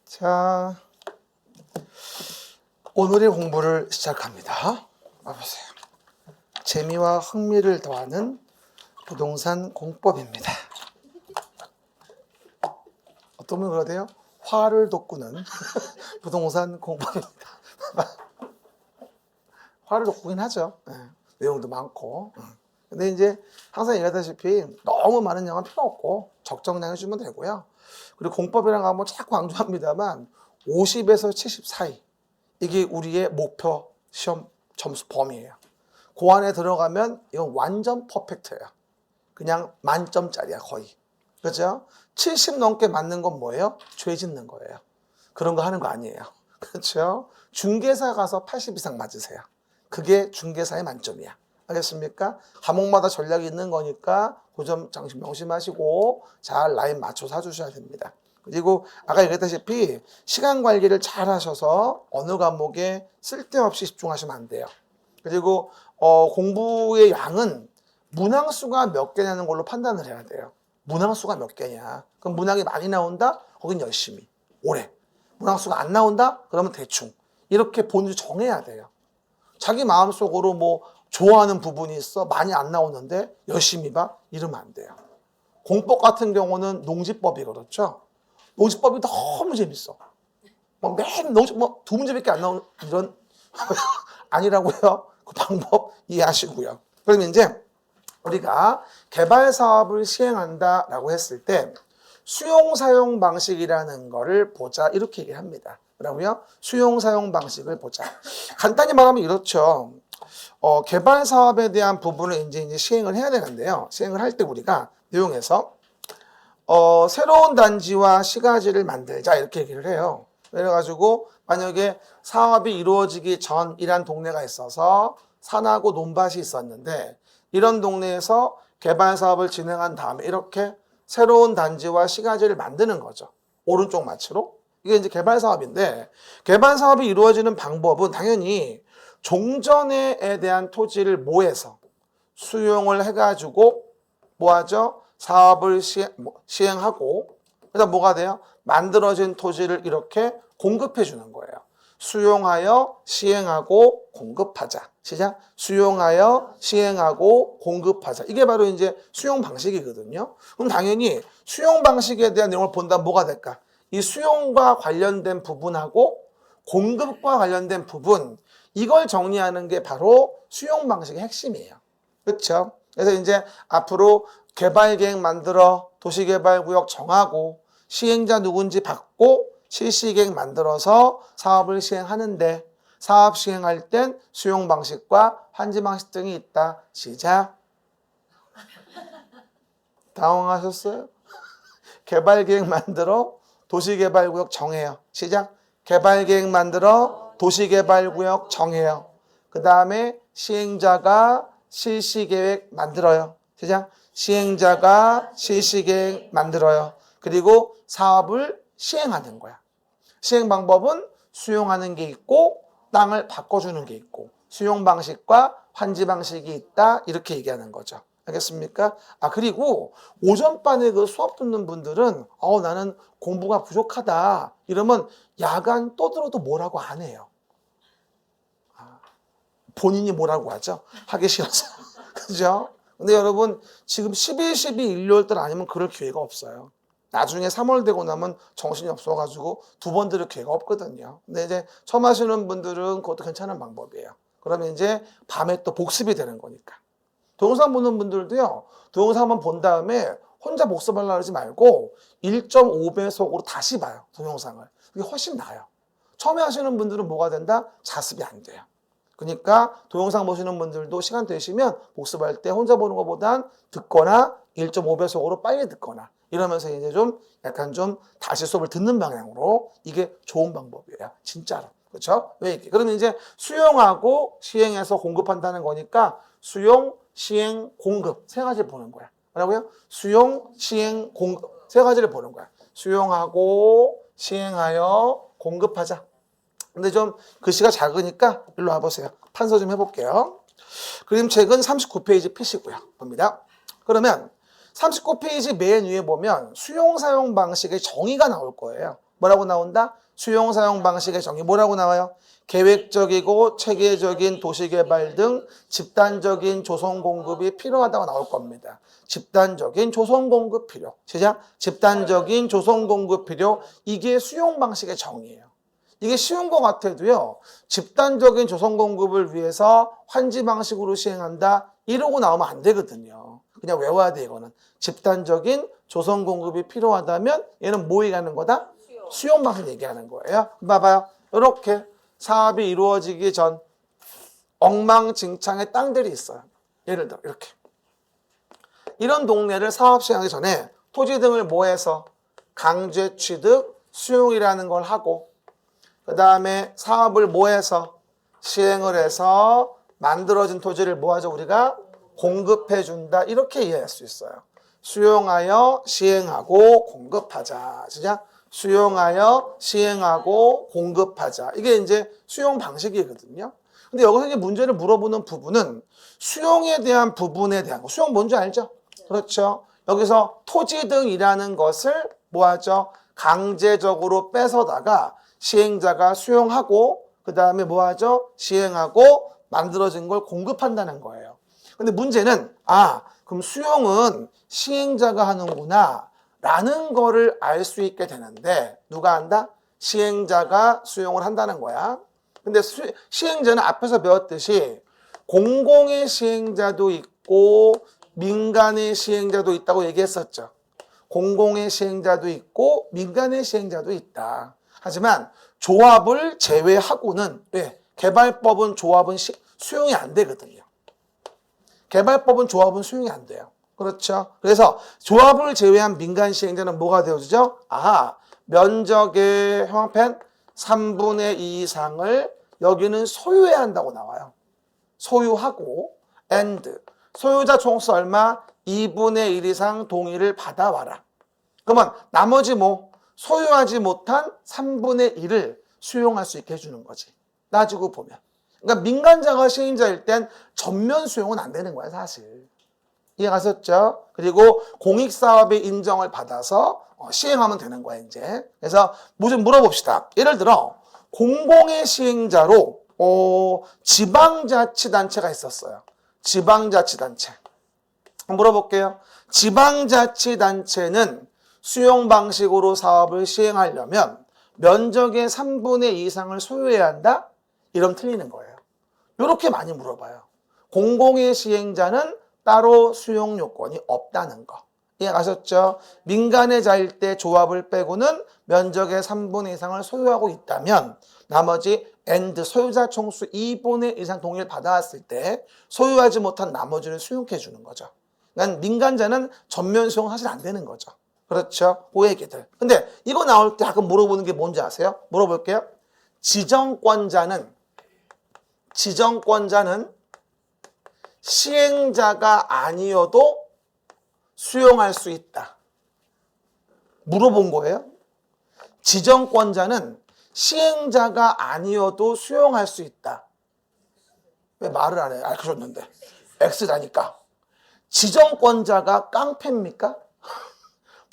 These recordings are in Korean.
자, 오늘의 공부를 시작합니다. 봐보세요. 재미와 흥미를 더하는 부동산 공법입니다. 어떤 분이 그러대요? 화를 돋구는 부동산 공법입니다. 화를 돋구긴 하죠. 네, 내용도 많고. 근데 이제 항상 얘기하다시피 너무 많은 양은 필요 없고 적정량 해주면 되고요. 그리고 공법이라는 거 한번 자꾸 강조합니다만 50에서 70 사이 이게 우리의 목표 시험 점수 범위예요. 그 안에 들어가면 이건 완전 퍼펙트예요. 그냥 만점짜리야 거의. 그렇죠? 70 넘게 맞는 건 뭐예요? 죄 짓는 거예요. 그런 거 하는 거 아니에요. 그렇죠? 중개사 가서 80 이상 맞으세요. 그게 중개사의 만점이야. 알겠습니까? 과목마다 전략이 있는 거니까 그 점 명심하시고 잘 라인 맞춰서 사주셔야 됩니다. 그리고 아까 얘기했다시피 시간 관리를 잘 하셔서 어느 과목에 쓸데없이 집중하시면 안 돼요. 그리고 공부의 양은 문항수가 몇 개냐는 걸로 판단을 해야 돼요. 문항수가 몇 개냐. 그럼 문항이 많이 나온다? 거긴 열심히, 오래. 문항수가 안 나온다? 그러면 대충. 이렇게 본인이 정해야 돼요. 자기 마음속으로 뭐 좋아하는 부분이 있어 많이 안 나오는데 열심히 봐? 이러면 안 돼요. 공법 같은 경우는 농지법이 그렇죠. 농지법이 너무 재밌어. 맨 농지 두 문제밖에 안 나오는 이런 아니라고요. 그 방법 이해하시고요. 그러면 이제 우리가 개발 사업을 시행한다라고 했을 때 수용 사용 방식이라는 거를 보자 이렇게 얘기합니다. 뭐라고요? 수용 사용 방식을 보자. 간단히 말하면 이렇죠. 개발 사업에 대한 부분을 이제 시행을 해야 되는데요. 시행을 할 때 우리가 내용에서 새로운 단지와 시가지를 만들자 이렇게 얘기를 해요. 그래가지고 만약에 사업이 이루어지기 전이란 동네가 있어서 산하고 논밭이 있었는데 이런 동네에서 개발 사업을 진행한 다음에 이렇게 새로운 단지와 시가지를 만드는 거죠. 오른쪽 마취로. 이게 이제 개발 사업인데 개발 사업이 이루어지는 방법은 당연히 종전에 대한 토지를 모해서 수용을 해가지고 뭐하죠? 사업을 시행하고 그다음 뭐가 돼요? 만들어진 토지를 이렇게 공급해 주는 거예요. 수용하여 시행하고 공급하자. 시작. 수용하여 시행하고 공급하자. 이게 바로 이제 수용 방식이거든요. 그럼 당연히 수용 방식에 대한 내용을 본다면 뭐가 될까? 이 수용과 관련된 부분하고 공급과 관련된 부분 이걸 정리하는 게 바로 수용 방식의 핵심이에요. 그렇죠? 그래서 이제 앞으로 개발 계획 만들어 도시개발구역 정하고 시행자 누군지 받고 실시계획 만들어서 사업을 시행하는데 사업 시행할 땐 수용 방식과 환지 방식 등이 있다. 시작. 당황하셨어요? 개발 계획 만들어 도시개발구역 정해요. 시작. 개발 계획 만들어 도시개발구역 정해요. 그 다음에 시행자가 실시계획 만들어요. 시작. 시행자가 실시계획 만들어요. 그리고 사업을 시행하는 거야. 시행 방법은 수용하는 게 있고 땅을 바꿔주는 게 있고 수용 방식과 환지 방식이 있다 이렇게 얘기하는 거죠. 알겠습니까? 그리고 오전반에 그 수업 듣는 분들은 나는 공부가 부족하다 이러면 야간 떠들어도 뭐라고 안 해요. 본인이 뭐라고 하죠? 하기 싫어서. 그죠? 근데 여러분 지금 11, 12 일요일달 아니면 그럴 기회가 없어요. 나중에 3월 되고 나면 정신이 없어가지고 두 번 들을 기회가 없거든요. 근데 이제 처음 하시는 분들은 그것도 괜찮은 방법이에요. 그러면 이제 밤에 또 복습이 되는 거니까. 동영상 보는 분들도요. 동영상 한번 본 다음에 혼자 복습하려고 하지 말고 1.5배속으로 다시 봐요. 동영상을. 그게 훨씬 나아요. 처음에 하시는 분들은 뭐가 된다? 자습이 안 돼요. 그러니까 동영상 보시는 분들도 시간 되시면 복습할 때 혼자 보는 것보단 듣거나 1.5배속으로 빨리 듣거나 이러면서 이제 좀 약간 좀 다시 수업을 듣는 방향으로 이게 좋은 방법이에요. 진짜로. 그렇죠? 왜 이렇게? 그러면 이제 수용하고 시행해서 공급한다는 거니까 수용, 시행, 공급 세 가지를 보는 거야. 뭐라고요? 수용, 시행, 공급 세 가지를 보는 거야. 수용하고 시행하여 공급하자. 근데 좀 글씨가 작으니까 일로 와보세요. 판서 좀 해볼게요. 그림책은 39페이지 펴시고요. 봅니다. 그러면 39페이지 맨 위에 보면 수용 사용 방식의 정의가 나올 거예요. 뭐라고 나온다? 수용 사용 방식의 정의 뭐라고 나와요? 계획적이고 체계적인 도시개발 등 집단적인 조성 공급이 필요하다고 나올 겁니다. 집단적인 조성 공급 필요. 시작. 집단적인 조성 공급 필요. 이게 수용 방식의 정의예요. 이게 쉬운 것 같아도요. 집단적인 조성 공급을 위해서 환지 방식으로 시행한다. 이러고 나오면 안 되거든요. 그냥 외워야 돼 이거는. 집단적인 조성 공급이 필요하다면 얘는 뭐 얘기하는 거다? 수용 방식 얘기하는 거예요. 봐봐요. 이렇게 사업이 이루어지기 전 엉망진창의 땅들이 있어요. 예를 들어 이렇게. 이런 동네를 사업 시행하기 전에 토지 등을 모해서 강제 취득, 수용이라는 걸 하고 그 다음에 사업을 모해서 시행을 해서 만들어진 토지를 뭐하죠? 우리가 공급해준다. 이렇게 이해할 수 있어요. 수용하여 시행하고 공급하자. 진짜? 수용하여 시행하고 공급하자. 이게 이제 수용 방식이거든요. 근데 여기서 이제 문제를 물어보는 부분은 수용에 대한 부분에 대한 거. 수용 뭔지 알죠? 그렇죠. 여기서 토지 등이라는 것을 뭐하죠? 강제적으로 뺏어다가 시행자가 수용하고 그 다음에 뭐하죠? 시행하고 만들어진 걸 공급한다는 거예요. 근데 문제는 그럼 수용은 시행자가 하는구나 라는 거를 알 수 있게 되는데 누가 한다? 시행자가 수용을 한다는 거야. 근데 시행자는 앞에서 배웠듯이 공공의 시행자도 있고 민간의 시행자도 있다고 얘기했었죠. 공공의 시행자도 있고 민간의 시행자도 있다. 하지만 조합을 제외하고는 개발법은 조합은 수용이 안 되거든요. 개발법은 조합은 수용이 안 돼요. 그렇죠. 그래서 조합을 제외한 민간 시행자는 뭐가 되어지죠? 면적의 형편 3분의 2 이상을 여기는 소유해야 한다고 나와요. 소유하고 and 소유자 총수 얼마? 2분의 1 이상 동의를 받아와라. 그러면 나머지 소유하지 못한 3분의 1을 수용할 수 있게 해주는 거지. 따지고 보면. 그러니까 민간자가 시행자일 땐 전면 수용은 안 되는 거야, 사실. 이해가셨죠? 그리고 공익사업의 인정을 받아서 시행하면 되는 거야, 이제. 그래서 뭐 좀 물어봅시다. 예를 들어, 공공의 시행자로 지방자치단체가 있었어요. 지방자치단체. 물어볼게요. 지방자치단체는 수용 방식으로 사업을 시행하려면 면적의 3분의 2 이상을 소유해야 한다? 이러면 틀리는 거예요. 이렇게 많이 물어봐요. 공공의 시행자는 따로 수용 요건이 없다는 거. 이해가셨죠? 민간의 자일 때 조합을 빼고는 면적의 3분의 2 이상을 소유하고 있다면 나머지 and 소유자 총수 2분의 1 이상 동의를 받아왔을 때 소유하지 못한 나머지를 수용해 주는 거죠. 난 민간자는 전면 수용 사실 안 되는 거죠. 그렇죠? 그 얘기들. 근데 이거 나올 때 가끔 물어보는 게 뭔지 아세요? 물어볼게요. 지정권자는 시행자가 아니어도 수용할 수 있다. 물어본 거예요. 지정권자는 시행자가 아니어도 수용할 수 있다. 왜 말을 안 해? 알려줬는데. X다니까. 지정권자가 깡패입니까?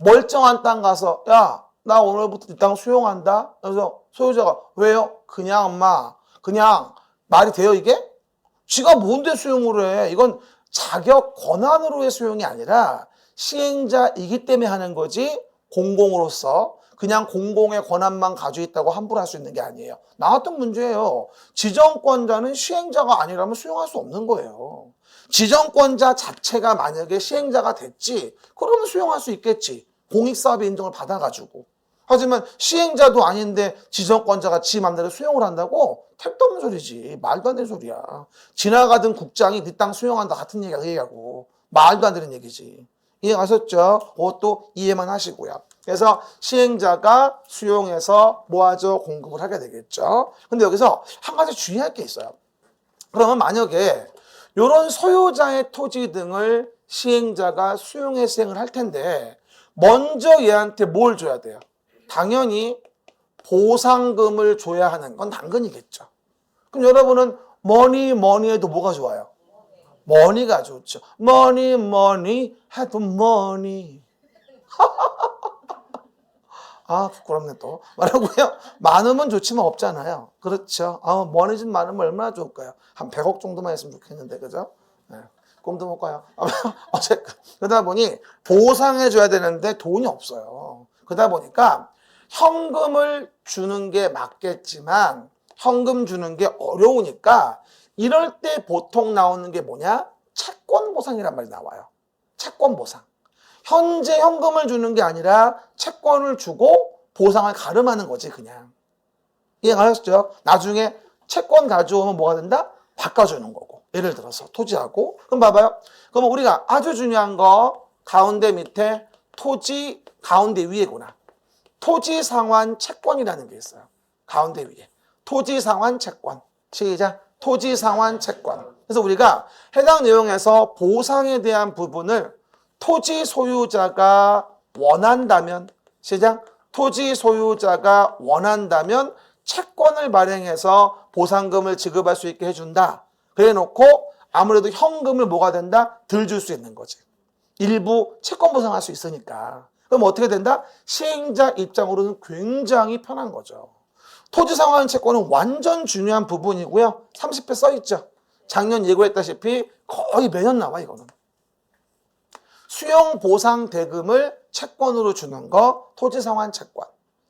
멀쩡한 땅 가서 나 오늘부터 이 땅 수용한다. 그래서 소유자가 왜요? 그냥 말이 돼요 이게? 지가 뭔데 수용을 해? 이건 자격 권한으로의 수용이 아니라 시행자이기 때문에 하는 거지 공공으로서 그냥 공공의 권한만 가지고 있다고 함부로 할 수 있는 게 아니에요. 나왔던 문제예요. 지정권자는 시행자가 아니라면 수용할 수 없는 거예요. 지정권자 자체가 만약에 시행자가 됐지 그러면 수용할 수 있겠지. 공익사업의 인정을 받아가지고. 하지만 시행자도 아닌데 지정권자가 지 맘대로 수용을 한다고? 택도 없는 소리지. 말도 안 되는 소리야. 지나가던 국장이 네 땅 수용한다 같은 얘기하고 말도 안 되는 얘기지. 이해가셨죠? 그것도 이해만 하시고요. 그래서 시행자가 수용해서 뭐하죠? 공급을 하게 되겠죠. 근데 여기서 한 가지 주의할 게 있어요. 그러면 만약에 이런 소유자의 토지 등을 시행자가 수용해 시행을 할 텐데 먼저 얘한테 뭘 줘야 돼요? 당연히 보상금을 줘야 하는 건 당근이겠죠. 그럼 여러분은 머니 해도 뭐가 좋아요? 머니가 좋죠. 머니 해도 머니. 아, 부끄럽네 또. 말하고요. 많으면 좋지만 없잖아요. 그렇죠. 머니 좀 많으면 얼마나 좋을까요? 한 100억 정도만 했으면 좋겠는데, 그죠? 네. 꿈도 못 꿔요. 어쨌든. 그러다 보니 보상해줘야 되는데 돈이 없어요. 그러다 보니까 현금을 주는 게 맞겠지만 현금 주는 게 어려우니까 이럴 때 보통 나오는 게 뭐냐? 채권 보상이란 말이 나와요. 채권 보상. 현재 현금을 주는 게 아니라 채권을 주고 보상을 가름하는 거지 그냥. 이해가셨죠? 나중에 채권 가져오면 뭐가 된다? 바꿔주는 거고. 예를 들어서 토지하고. 그럼 봐봐요. 그럼 우리가 아주 중요한 거 가운데 밑에 토지 가운데 위에구나. 토지 상환 채권이라는 게 있어요. 가운데 위에. 토지 상환 채권. 시작. 토지 상환 채권. 그래서 우리가 해당 내용에서 보상에 대한 부분을 토지 소유자가 원한다면, 시작. 토지 소유자가 원한다면 채권을 발행해서 보상금을 지급할 수 있게 해준다. 그래 놓고 아무래도 현금을 뭐가 된다? 덜 줄 수 있는 거지. 일부 채권 보상할 수 있으니까. 그럼 어떻게 된다? 시행자 입장으로는 굉장히 편한 거죠. 토지 상환 채권은 완전 중요한 부분이고요. 30회 써있죠. 작년 예고했다시피 거의 매년 나와 이거는. 수용 보상 대금을 채권으로 주는 거 토지 상환 채권.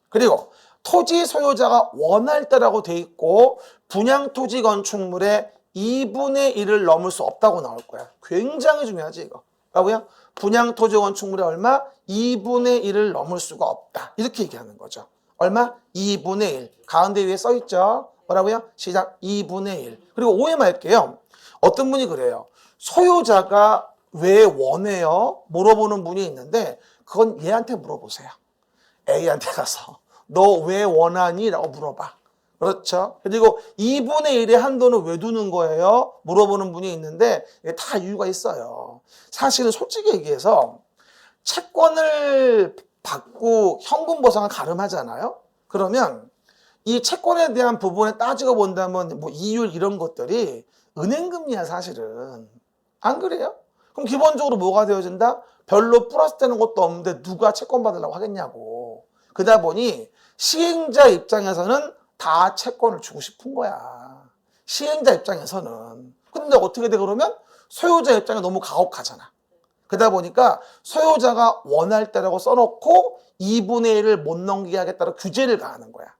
그리고 토지 소유자가 원할 때라고 돼 있고 분양 토지 건축물의 2분의 1을 넘을 수 없다고 나올 거야. 굉장히 중요하지 이거. 라고요? 분양 토지 건축물의 얼마? 2분의 1을 넘을 수가 없다. 이렇게 얘기하는 거죠. 얼마? 2분의 1. 가운데 위에 써 있죠. 뭐라고요? 시작 2분의 1. 그리고 오해 말게요. 어떤 분이 그래요. 소유자가 왜 원해요? 물어보는 분이 있는데 그건 얘한테 물어보세요. A한테 가서 너 왜 원하니? 라고 물어봐. 그렇죠? 그리고 2분의 1의 한도는 왜 두는 거예요? 물어보는 분이 있는데 다 이유가 있어요. 사실은 솔직히 얘기해서 채권을 받고 현금 보상을 가름하잖아요. 그러면 이 채권에 대한 부분에 따지고 본다면 뭐 이율 이런 것들이 은행금리야 사실은. 안 그래요? 그럼 기본적으로 뭐가 되어진다? 별로 플러스 되는 것도 없는데 누가 채권 받으려고 하겠냐고. 그러다 보니 시행자 입장에서는 다 채권을 주고 싶은 거야. 시행자 입장에서는. 근데 어떻게 돼 그러면? 소유자 입장에 너무 가혹하잖아. 그러다 보니까 소유자가 원할 때라고 써놓고 2분의 1을 못 넘기게 하겠다고 규제를 가하는 거야.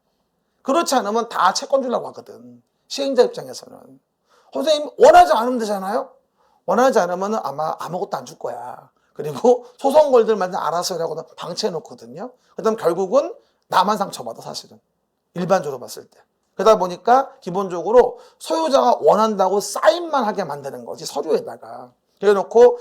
그렇지 않으면 다 채권 주려고 하거든. 시행자 입장에서는. 선생님 원하지 않으면 되잖아요. 원하지 않으면 아마 아무것도 안 줄 거야. 그리고 소송 걸들만 알아서 하라고 방치해 놓거든요. 그다음 결국은 나만 상처받아 사실은. 일반적으로 봤을 때. 그러다 보니까 기본적으로 소유자가 원한다고 사인만 하게 만드는 거지 서류에다가. 그래놓고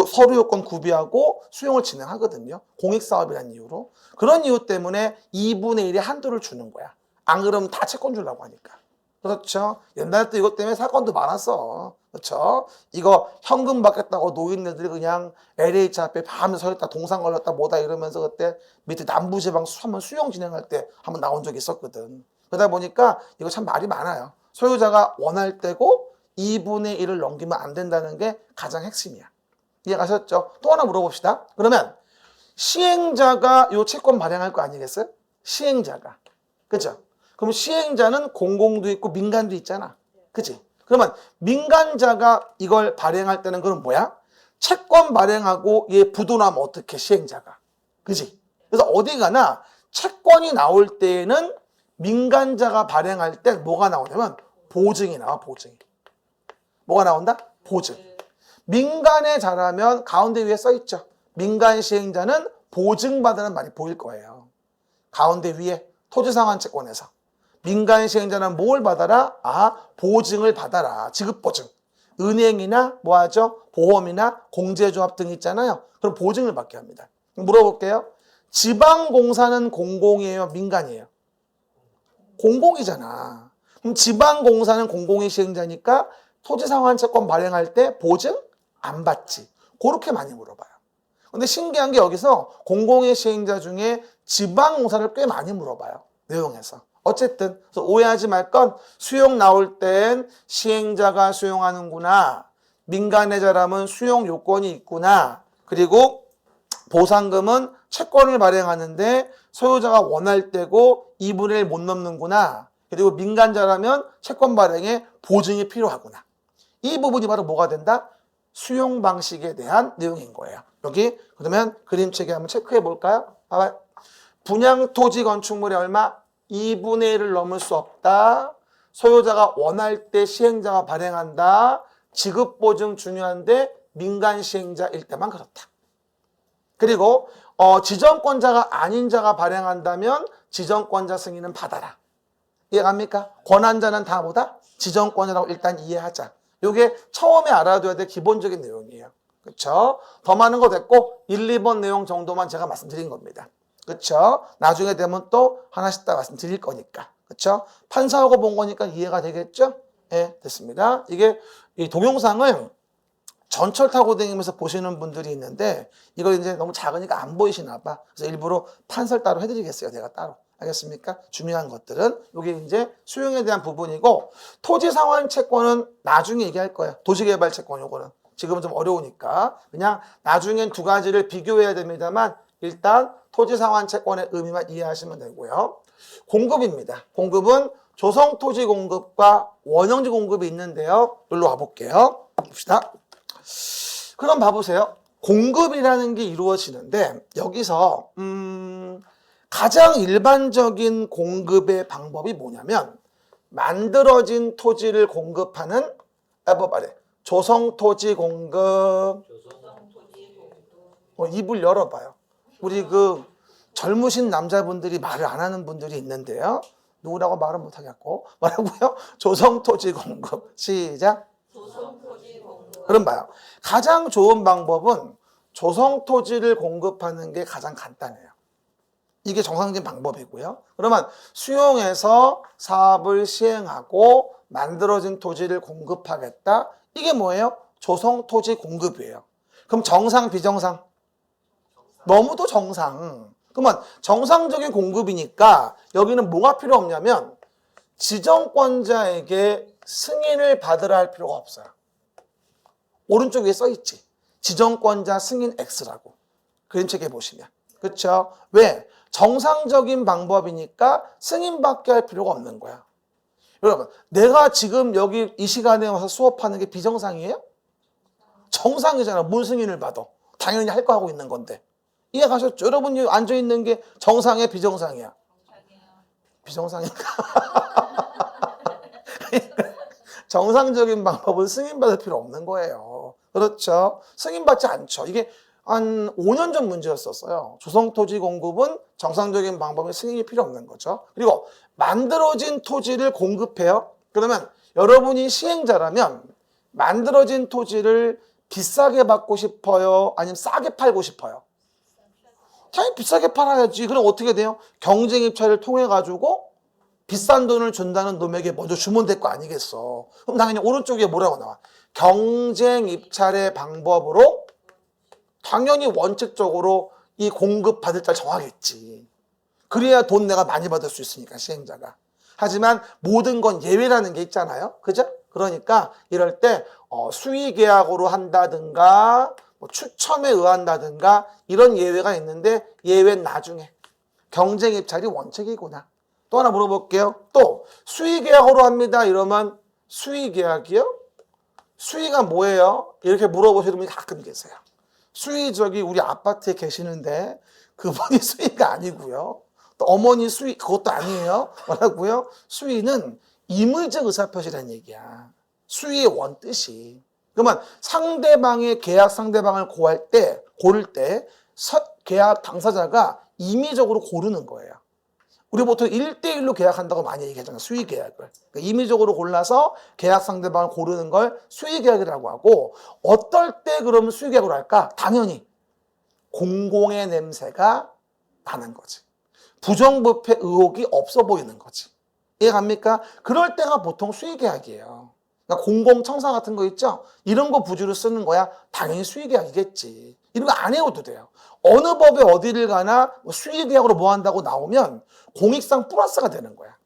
서류 요건 구비하고 수용을 진행하거든요. 공익사업이라는 이유로. 그런 이유 때문에 2분의 1의 한도를 주는 거야. 안 그러면 다 채권 주려고 하니까. 그렇죠. 옛날에 또 이것 때문에 사건도 많았어. 그렇죠. 이거 현금 받겠다고 노인네들이 그냥 LH 앞에 밤에 서 있다 동상 걸렸다 뭐다 이러면서 그때 밑에 남부지방 한번 수용 진행할 때 한번 나온 적이 있었거든. 그러다 보니까 이거 참 말이 많아요. 소유자가 원할 때고 2분의 1을 넘기면 안 된다는 게 가장 핵심이야. 이해가셨죠? 또 하나 물어봅시다. 그러면 시행자가 요 채권 발행할 거 아니겠어요? 시행자가. 그죠? 그럼 시행자는 공공도 있고 민간도 있잖아. 그치? 그러면 민간자가 이걸 발행할 때는 그럼 뭐야? 채권 발행하고 얘 부도나면 어떻게 시행자가. 그치? 그래서 어디 가나 채권이 나올 때에는 민간자가 발행할 때 뭐가 나오냐면 보증이 나와, 보증이. 뭐가 나온다? 보증. 민간에 잘하면 가운데 위에 써 있죠. 민간 시행자는 보증받으라는 말이 보일 거예요. 가운데 위에 토지상환 채권에서. 민간 시행자는 뭘 받아라? 보증을 받아라. 지급보증. 은행이나 뭐 하죠? 보험이나 공제조합 등 있잖아요. 그럼 보증을 받게 합니다. 물어볼게요. 지방공사는 공공이에요? 민간이에요? 공공이잖아. 그럼 지방공사는 공공의 시행자니까 토지상환 채권 발행할 때 보증 안 받지. 그렇게 많이 물어봐요. 근데 신기한 게 여기서 공공의 시행자 중에 지방공사를 꽤 많이 물어봐요. 내용에서. 어쨌든 그래서 오해하지 말 건 수용 나올 땐 시행자가 수용하는구나. 민간의 자라면 수용 요건이 있구나. 그리고 보상금은 채권을 발행하는데 소유자가 원할 때고 2분의 1 못 넘는구나. 그리고 민간자라면 채권 발행에 보증이 필요하구나. 이 부분이 바로 뭐가 된다? 수용 방식에 대한 내용인 거예요. 여기 그러면 그림책에 한번 체크해 볼까요? 봐봐요. 분양 토지 건축물의 얼마? 2분의 1을 넘을 수 없다. 소유자가 원할 때 시행자가 발행한다. 지급 보증 중요한데 민간 시행자일 때만 그렇다. 그리고 지정권자가 아닌 자가 발행한다면 지정권자 승인은 받아라. 이해갑니까? 권한자는 다 뭐다? 지정권이라고 일단 이해하자. 이게 처음에 알아둬야 될 기본적인 내용이에요. 그렇죠? 더 많은 거 됐고 1, 2번 내용 정도만 제가 말씀드린 겁니다. 그렇죠? 나중에 되면 또 하나씩 다 말씀드릴 거니까. 그렇죠? 판사하고 본 거니까 이해가 되겠죠? 네, 됐습니다. 이게 이 동영상을 전철 타고 다니면서 보시는 분들이 있는데 이걸 이제 너무 작으니까 안 보이시나 봐. 그래서 일부러 판설 따로 해드리겠어요. 내가 따로. 알겠습니까? 중요한 것들은 이게 이제 수용에 대한 부분이고 토지 상환 채권은 나중에 얘기할 거예요. 도시개발 채권 요거는 지금은 좀 어려우니까 그냥 나중엔 두 가지를 비교해야 됩니다만 일단 토지 상환 채권의 의미만 이해하시면 되고요. 공급입니다. 공급은 조성 토지 공급과 원형지 공급이 있는데요. 여기로 와볼게요. 봅시다. 그럼 봐보세요. 공급이라는 게 이루어지는데 여기서 가장 일반적인 공급의 방법이 뭐냐면 만들어진 토지를 공급하는 조성토지 공급. 입을 열어봐요. 우리 그 젊으신 남자분들이 말을 안 하는 분들이 있는데요. 누구라고 말은 못하겠고 뭐라고요? 조성토지 공급. 시작. 조성토지 공급. 그럼 봐요. 가장 좋은 방법은 조성토지를 공급하는 게 가장 간단해요. 이게 정상적인 방법이고요. 그러면 수용해서 사업을 시행하고 만들어진 토지를 공급하겠다. 이게 뭐예요? 조성토지 공급이에요. 그럼 정상, 비정상? 너무도 정상. 그러면 정상적인 공급이니까 여기는 뭐가 필요 없냐면 지정권자에게 승인을 받으라 할 필요가 없어요. 오른쪽 위에 써있지. 지정권자 승인 X라고. 그림책에 보시면. 그렇죠? 왜? 정상적인 방법이니까 승인받게 할 필요가 없는 거야. 여러분, 내가 지금 여기 이 시간에 와서 수업하는 게 비정상이에요? 정상이잖아. 뭔 승인을 받아? 당연히 할 거 하고 있는 건데. 이해가셨죠? 여러분이 앉아있는 게 정상이야, 비정상이야? 비정상인가? 정상적인 방법은 승인받을 필요 없는 거예요. 그렇죠? 승인받지 않죠. 이게 한 5년 전 문제였었어요. 조성토지 공급은 정상적인 방법에 승인이 필요 없는 거죠. 그리고 만들어진 토지를 공급해요. 그러면 여러분이 시행자라면 만들어진 토지를 비싸게 받고 싶어요? 아니면 싸게 팔고 싶어요? 당연히 비싸게 팔아야지. 그럼 어떻게 돼요? 경쟁 입찰을 통해 가지고 비싼 돈을 준다는 놈에게 먼저 주면 될 거 아니겠어. 그럼 당연히 오른쪽에 뭐라고 나와? 경쟁 입찰의 방법으로 당연히 원칙적으로 이 공급 받을 자를 정하겠지. 그래야 돈 내가 많이 받을 수 있으니까 시행자가. 하지만 모든 건 예외라는 게 있잖아요. 그죠? 그러니까 이럴 때 수의계약으로 한다든가 뭐 추첨에 의한다든가 이런 예외가 있는데 예외는 나중에. 경쟁 입찰이 원칙이구나. 또 하나 물어볼게요. 또 수의계약으로 합니다. 이러면 수의계약이요? 수의가 뭐예요? 이렇게 물어보시는 분이 가끔 계세요. 수의 저기 우리 아파트에 계시는데 그분이 수의가 아니고요. 또 어머니 수의 그것도 아니에요. 뭐라고요? 수의는 임의적 의사표시라는 얘기야. 수의의 원뜻이. 그러면 상대방의 계약 상대방을 고를 때 계약 당사자가 임의적으로 고르는 거예요. 우리 보통 1대1로 계약한다고 많이 얘기하잖아요. 수의 계약을. 그러니까 임의적으로 골라서 계약 상대방을 고르는 걸 수의 계약이라고 하고 어떨 때 그러면 수의 계약으로 할까? 당연히 공공의 냄새가 나는 거지. 부정부패 의혹이 없어 보이는 거지. 이해갑니까? 그럴 때가 보통 수의 계약이에요. 그러니까 공공청사 같은 거 있죠? 이런 거 부주로 쓰는 거야. 당연히 수의 계약이겠지. 이런 거 안 해도 돼요. 어느 법에 어디를 가나 수의 계약으로 뭐 한다고 나오면 공익상 플러스가 되는 거야.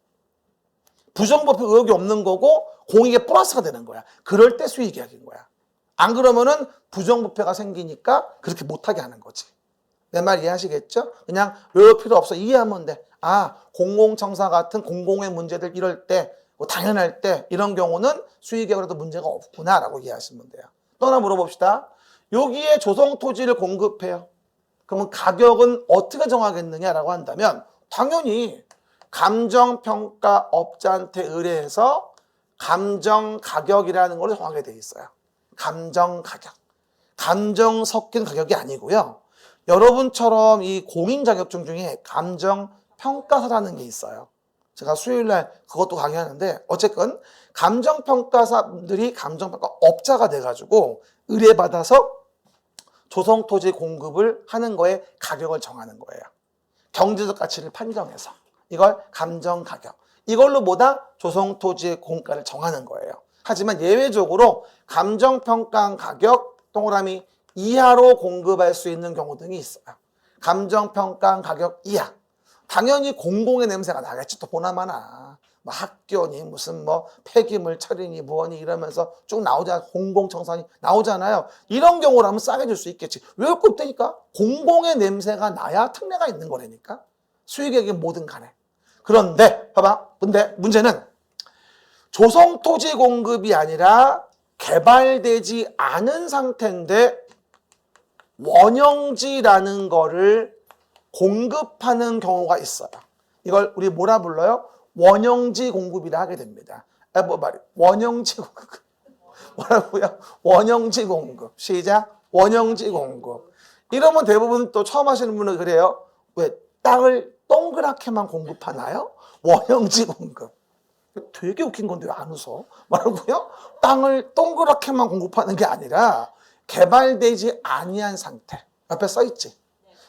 부정부패 의혹이 없는 거고 공익에 플러스가 되는 거야. 그럴 때 수의 계약인 거야. 안 그러면은 부정부패가 생기니까 그렇게 못하게 하는 거지. 내 말 이해하시겠죠? 그냥 외울 필요 없어. 이해하면 돼. 아, 공공청사 같은 공공의 문제들 이럴 때, 뭐 당연할 때 이런 경우는 수의계약으로도 문제가 없구나라고 이해하시면 돼요. 또 하나 물어봅시다. 여기에 조성토지를 공급해요. 그러면 가격은 어떻게 정하겠느냐라고 한다면 당연히 감정평가업자한테 의뢰해서 감정가격이라는 걸 정하게 돼 있어요. 감정가격. 감정 섞인 가격이 아니고요. 여러분처럼 이 공인 자격증 중에 감정평가사라는 게 있어요. 제가 수요일날 그것도 강의하는데 어쨌건 감정평가사들이 감정평가업자가 돼가지고 의뢰받아서 조성토지 공급을 하는 거에 가격을 정하는 거예요. 경제적 가치를 판정해서 이걸 감정가격. 이걸로 뭐다? 조성토지의 공가를 정하는 거예요. 하지만 예외적으로 감정평가한 가격 동그라미 이하로 공급할 수 있는 경우 등이 있어요. 감정평가한 가격 이하. 당연히 공공의 냄새가 나겠지. 또 보나마나 뭐 학교니 무슨 뭐 폐기물 처리니 뭐니 이러면서 쭉 나오잖아요. 공공청산이 나오잖아요. 이런 경우라면 싸게 줄 수 있겠지. 왜 없다니까? 공공의 냄새가 나야 특례가 있는 거라니까. 수익액이 뭐든 간에. 그런데 봐봐. 근데 문제는 조성토지 공급이 아니라 개발되지 않은 상태인데 원형지라는 거를 공급하는 경우가 있어요. 이걸 우리 뭐라 불러요? 원형지 공급이라 하게 됩니다. 원형지 공급. 뭐라고요? 원형지 공급. 시작. 원형지 공급. 이러면 대부분 또 처음 하시는 분은 그래요. 왜? 땅을 동그랗게만 공급하나요? 원형지 공급. 되게 웃긴 건데 왜 안 웃어? 뭐라고요? 땅을 동그랗게만 공급하는 게 아니라 개발되지 아니한 상태. 옆에 써있지.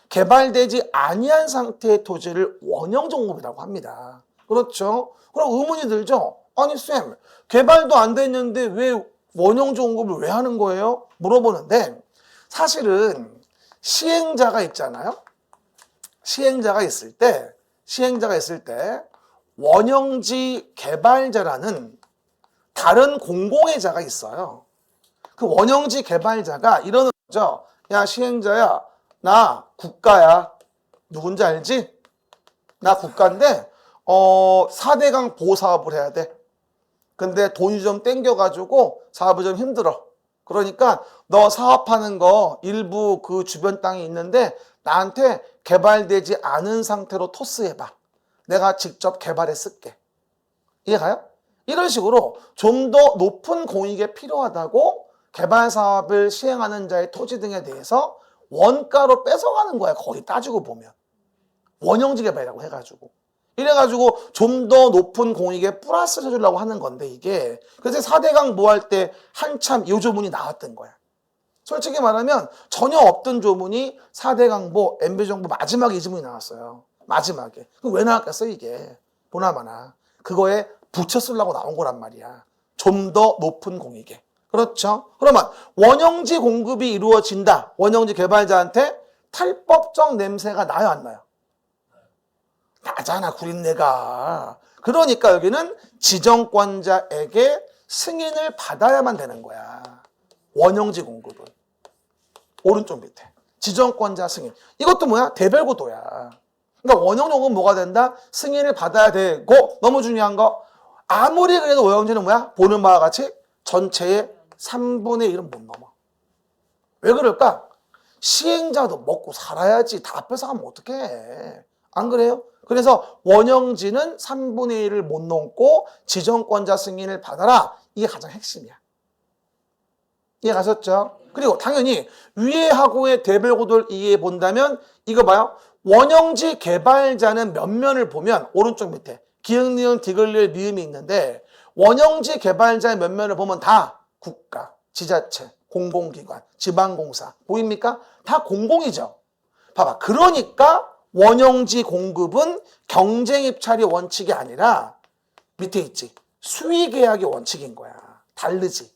개발되지 아니한 상태의 토지를 원형지 공급이라고 합니다. 그렇죠? 그럼 의문이 들죠? 아니 쌤, 개발도 안 됐는데 왜 원형지 공급을 왜 하는 거예요? 물어보는데 사실은 시행자가 있잖아요. 시행자가 있을 때 원형지 개발자라는 다른 공공의 자가 있어요. 그 원형지 개발자가 이러는 거죠. 야, 시행자야, 나 국가야. 누군지 알지? 나 국가인데 4대강 보호 사업을 해야 돼. 근데 돈이 좀 땡겨가지고 사업이 좀 힘들어. 그러니까 너 사업하는 거 일부 그 주변 땅이 있는데 나한테 개발되지 않은 상태로 토스해봐. 내가 직접 개발해 쓸게. 이해가요? 이런 식으로 좀 더 높은 공익이 필요하다고 개발 사업을 시행하는 자의 토지 등에 대해서 원가로 뺏어가는 거야. 거의 따지고 보면. 원형지 개발이라고 해가지고. 이래가지고 좀 더 높은 공익에 플러스를 해주려고 하는 건데 이게. 그래서 4대강 뭐 할 때 한참 이 조문이 나왔던 거야. 솔직히 말하면 전혀 없던 조문이 4대강보 MB정부 마지막에 이 조문이 나왔어요. 마지막에. 그럼 왜 나왔겠어 이게. 보나마나. 그거에 붙여 쓰려고 나온 거란 말이야. 좀 더 높은 공익에. 그렇죠? 그러면 원형지 공급이 이루어진다. 원형지 개발자한테 탈법적 냄새가 나요 안 나요? 나잖아 구린내가. 그러니까 여기는 지정권자에게 승인을 받아야만 되는 거야. 원형지 공급은. 오른쪽 밑에. 지정권자 승인. 이것도 뭐야? 대별고도야. 그러니까 원형지 공급은 뭐가 된다? 승인을 받아야 되고 너무 중요한 거 아무리 그래도 원형지는 뭐야? 보는 바와 같이 전체의 3분의 1은 못 넘어. 왜 그럴까? 시행자도 먹고 살아야지. 다 뺏어가면 어떡해. 안 그래요? 그래서 원형지는 3분의 1을 못 넘고 지정권자 승인을 받아라. 이게 가장 핵심이야. 이해 가셨죠? 그리고 당연히 위에하고의 대별고도를 이해해 본다면 이거 봐요. 원형지 개발자는 면면을 보면 오른쪽 밑에 기흥, 니은, 디귿, 미음이 있는데 원형지 개발자의 면면을 보면 다 국가, 지자체, 공공기관, 지방공사 보입니까? 다 공공이죠. 봐봐. 그러니까 원형지 공급은 경쟁입찰이 원칙이 아니라 밑에 있지. 수의계약이 원칙인 거야. 다르지.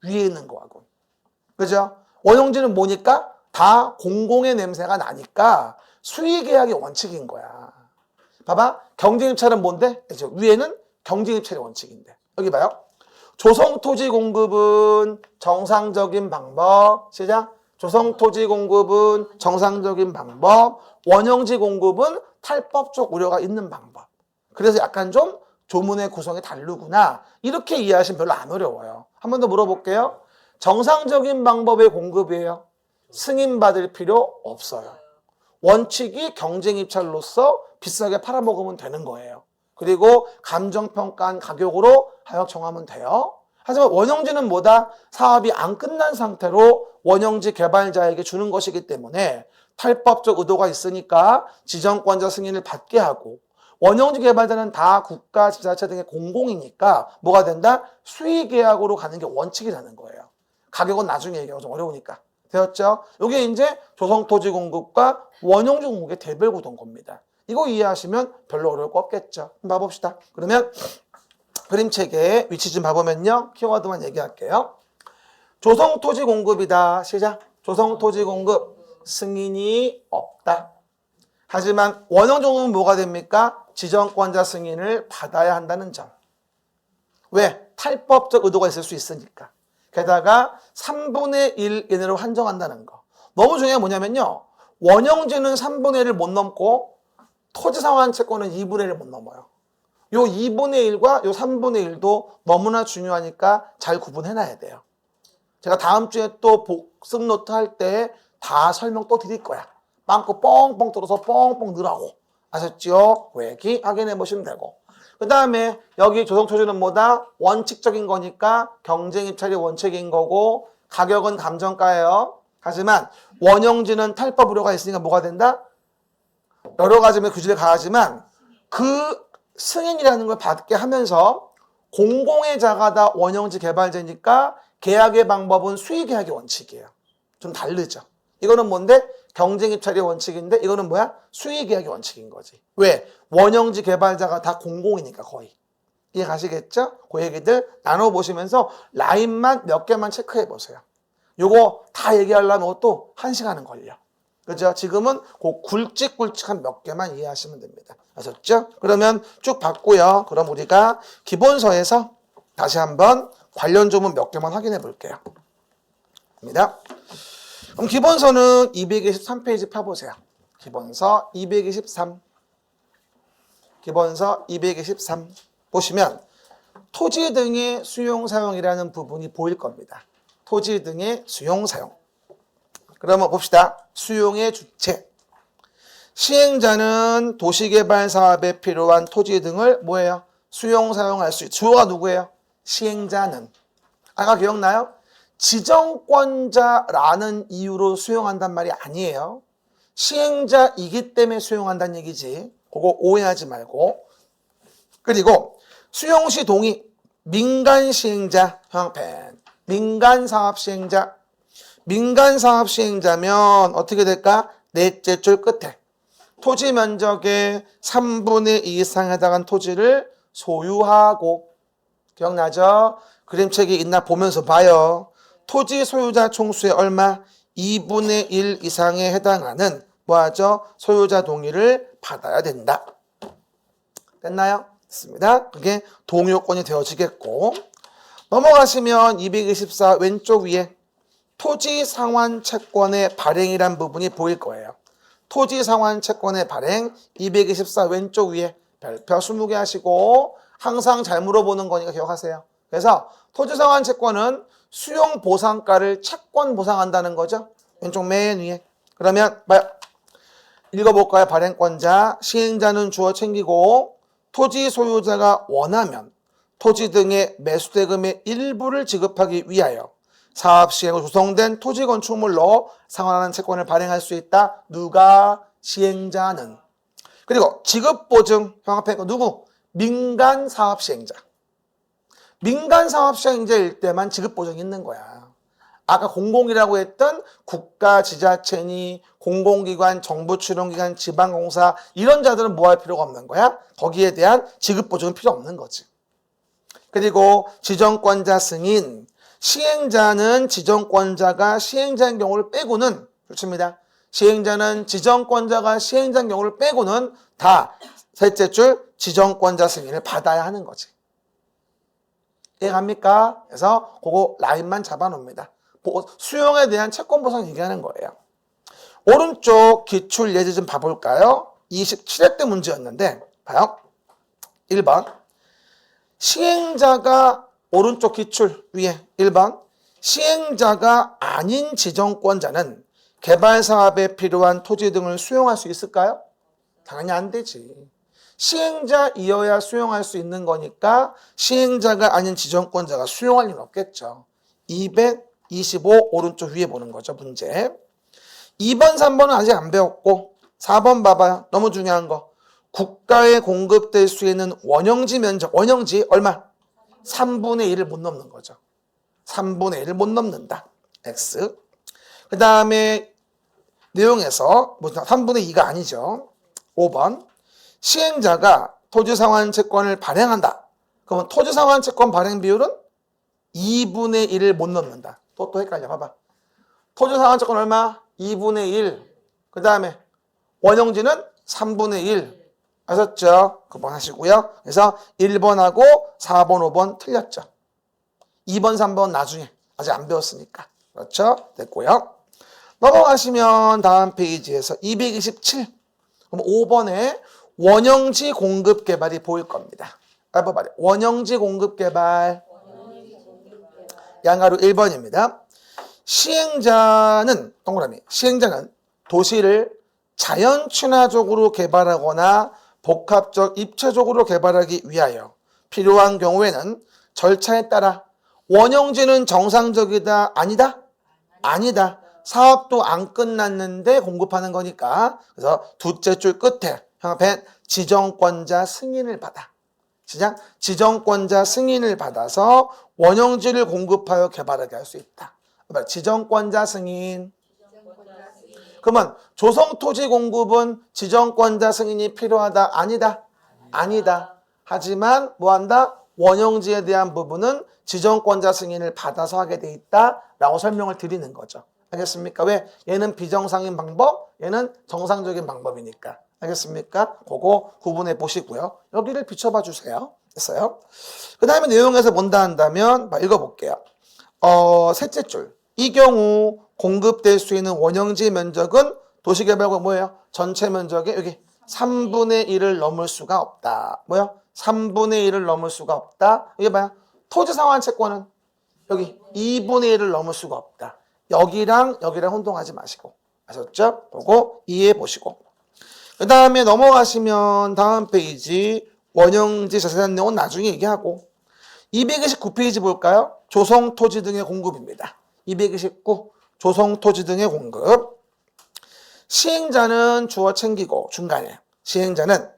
위에 있는 거하고. 그죠? 원형지는 뭐니까? 다 공공의 냄새가 나니까 수의계약이 원칙인 거야. 봐봐. 경쟁입찰은 뭔데? 위에는 경쟁입찰이 원칙인데. 여기 봐요. 조성토지 공급은 정상적인 방법. 시작. 조성토지 공급은 정상적인 방법, 원형지 공급은 탈법적 우려가 있는 방법. 그래서 약간 좀 조문의 구성이 다르구나. 이렇게 이해하시면 별로 안 어려워요. 한 번 더 물어볼게요. 정상적인 방법의 공급이에요. 승인받을 필요 없어요. 원칙이 경쟁 입찰로서 비싸게 팔아먹으면 되는 거예요. 그리고 감정평가한 가격으로 하역 정하면 돼요. 하지만 원형지는 뭐다? 사업이 안 끝난 상태로 원형지 개발자에게 주는 것이기 때문에 탈법적 의도가 있으니까 지정권자 승인을 받게 하고, 원형지 개발자는 다 국가, 지자체 등의 공공이니까 뭐가 된다? 수의계약으로 가는 게 원칙이라는 거예요. 가격은 나중에 얘기하고 좀 어려우니까. 되었죠? 이게 이제 조성토지 공급과 원형지 공급의 대별 구도인 겁니다. 이거 이해하시면 별로 어려울 거 없겠죠. 한번 봐봅시다. 그러면 그림책에 위치 좀 봐보면요. 키워드만 얘기할게요. 조성토지 공급이다. 시작. 조성토지 공급. 승인이 없다. 하지만 원형지 공급은 뭐가 됩니까? 지정권자 승인을 받아야 한다는 점. 왜? 탈법적 의도가 있을 수 있으니까. 게다가 3분의 1 이내로 한정한다는 거. 너무 중요한 게 뭐냐면요. 원형지는 3분의 1을 못 넘고 토지상환 채권은 2분의 1을 못 넘어요. 요 2분의 1과 요 3분의 1도 너무나 중요하니까 잘 구분해놔야 돼요. 제가 다음 주에 또 복습 노트 할 때 다 설명 또 드릴 거야. 빵꾸 뻥뻥 뚫어서 뻥뻥 넣으라고. 아셨죠? 회기 확인해 보시면 되고. 그 다음에 여기 조성토지는 뭐다? 원칙적인 거니까 경쟁 입찰이 원칙인 거고, 가격은 감정가예요. 하지만 원형지는 탈법 우려가 있으니까 뭐가 된다? 여러 가지 규제를 가하지만 그 승인이라는 걸 받게 하면서 공공의 자가다 원형지 개발자니까 계약의 방법은 수의계약의 원칙이에요. 좀 다르죠. 이거는 뭔데? 경쟁 입찰의 원칙인데 이거는 뭐야? 수의계약의 원칙인 거지. 왜? 원형지 개발자가 다 공공이니까 거의. 이해 가시겠죠? 그 얘기들 나눠보시면서 라인만 몇 개만 체크해 보세요. 요거 다 얘기하려면 또 1시간은 걸려. 그죠? 지금은 그 굵직굵직한 몇 개만 이해하시면 됩니다. 아셨죠? 그러면 쭉 봤고요. 그럼 우리가 기본서에서 다시 한번 관련 조문 몇 개만 확인해 볼게요. 입니다. 그럼 기본서는 223페이지 펴보세요. 기본서 223. 기본서 223 보시면 토지 등의 수용사용이라는 부분이 보일 겁니다. 토지 등의 수용사용. 그러면 봅시다. 수용의 주체. 시행자는 도시개발 사업에 필요한 토지 등을 뭐예요? 수용사용할 수 있죠. 주어가 누구예요? 시행자는. 아까 기억나요? 지정권자라는 이유로 수용한단 말이 아니에요. 시행자이기 때문에 수용한다는 얘기지. 그거 오해하지 말고. 그리고 수용시 동의, 민간 시행자, 형편, 민간 사업 시행자. 민간 사업 시행자면 어떻게 될까? 넷째 줄 끝에 토지 면적의 3분의 2 이상에 해당한 토지를 소유하고, 기억나죠? 그림책이 있나 보면서 봐요. 토지 소유자 총수의 얼마? 2분의 1 이상에 해당하는 뭐하죠? 소유자 동의를 받아야 된다. 됐나요? 됐습니다. 그게 동의요건이 되어지겠고, 넘어가시면 224 왼쪽 위에 토지 상환 채권의 발행이란 부분이 보일 거예요. 토지 상환 채권의 발행 224 왼쪽 위에 별표 20개 하시고, 항상 잘 물어보는 거니까 기억하세요. 그래서 토지 상환 채권은 수용 보상가를 채권 보상한다는 거죠. 왼쪽 맨 위에. 그러면 읽어볼까요? 발행권자, 시행자는 주어 챙기고, 토지 소유자가 원하면 토지 등의 매수대금의 일부를 지급하기 위하여 사업 시행으로 구성된 토지 건축물로 상환하는 채권을 발행할 수 있다. 누가? 시행자는. 그리고 지급보증, 형 앞에 거 누구? 민간 사업 시행자. 민간 사업 시행자일 때만 지급보증이 있는 거야. 아까 공공이라고 했던 국가, 지자체니, 공공기관, 정부출원기관, 지방공사 이런 자들은 뭐 할 필요가 없는 거야? 거기에 대한 지급보증은 필요 없는 거지. 그리고 지정권자 승인. 시행자는 지정권자가 시행자인 경우를 빼고는, 좋습니다. 시행자는 지정권자가 시행자인 경우를 빼고는 다 셋째 줄 지정권자 승인을 받아야 하는 거지. 이해갑니까? 그래서 그거 라인만 잡아놓습니다. 수용에 대한 채권 보상 얘기하는 거예요. 오른쪽 기출 예제 좀 봐볼까요? 27회 때 문제였는데 봐요. 1번 시행자가 오른쪽 기출 위에 1번 시행자가 아닌 지정권자는 개발 사업에 필요한 토지 등을 수용할 수 있을까요? 당연히 안 되지. 시행자이어야 수용할 수 있는 거니까 시행자가 아닌 지정권자가 수용할 리는 없겠죠. 225 오른쪽 위에 보는 거죠. 문제. 2번, 3번은 아직 안 배웠고 4번 봐봐요. 너무 중요한 거. 국가에 공급될 수 있는 원형지 면적. 원형지 얼마? 3분의 1을 못 넘는 거죠. 3분의 1을 못 넘는다. X. 그 다음에 내용에서 3분의 2가 아니죠. 5번. 시행자가 토지상환채권을 발행한다. 그러면 토지상환채권 발행 비율은 2분의 1을 못 넘는다. 또 헷갈려. 봐봐. 토지상환채권 얼마? 2분의 1. 그 다음에 원형지는 3분의 1. 아셨죠? 그번 하시고요. 그래서 1번하고 4번, 5번 틀렸죠. 2번, 3번 나중에. 아직 안 배웠으니까. 그렇죠? 됐고요. 넘어가시면 다음 페이지에서 227. 그럼 5번에 원형지 공급 개발이 보일 겁니다. 원형지 공급 개발. 양가로 1번입니다. 시행자는 동그라미. 시행자는 도시를 자연 친화적으로 개발하거나 복합적 입체적으로 개발하기 위하여 필요한 경우에는 절차에 따라 원형지는 정상적이다 아니다? 아니다. 사업도 안 끝났는데 공급하는 거니까. 그래서 둘째 줄 끝에 벤 지정권자 승인을 받아. 지정권자 승인을 받아서 원형지를 공급하여 개발하게 할 수 있다. 지정권자 승인. 그러면 조성토지 공급은 지정권자 승인이 필요하다? 아니다? 아니다. 하지만 뭐한다? 원형지에 대한 부분은 지정권자 승인을 받아서 하게 돼 있다라고 설명을 드리는 거죠. 알겠습니까? 왜? 얘는 비정상인 방법, 얘는 정상적인 방법이니까. 알겠습니까? 그거 구분해 보시고요. 여기를 비춰봐 주세요. 됐어요? 그 다음에 내용에서 본다 한다면 읽어볼게요. 셋째 줄. 이 경우 공급될 수 있는 원형지 면적은 도시개발구 뭐예요? 전체 면적의 여기 3분의 1을 넘을 수가 없다. 뭐요? 3분의 1을 넘을 수가 없다. 이게 뭐야? 토지상환채권은 여기 2분의 1을 넘을 수가 없다. 여기랑 혼동하지 마시고. 아셨죠? 보고 이해해 보시고. 그 다음에 넘어가시면 다음 페이지 원형지 자세한 내용은 나중에 얘기하고 229페이지 볼까요? 조성토지 등의 공급입니다. 229 조성토지 등의 공급. 시행자는 주어 챙기고 중간에 시행자는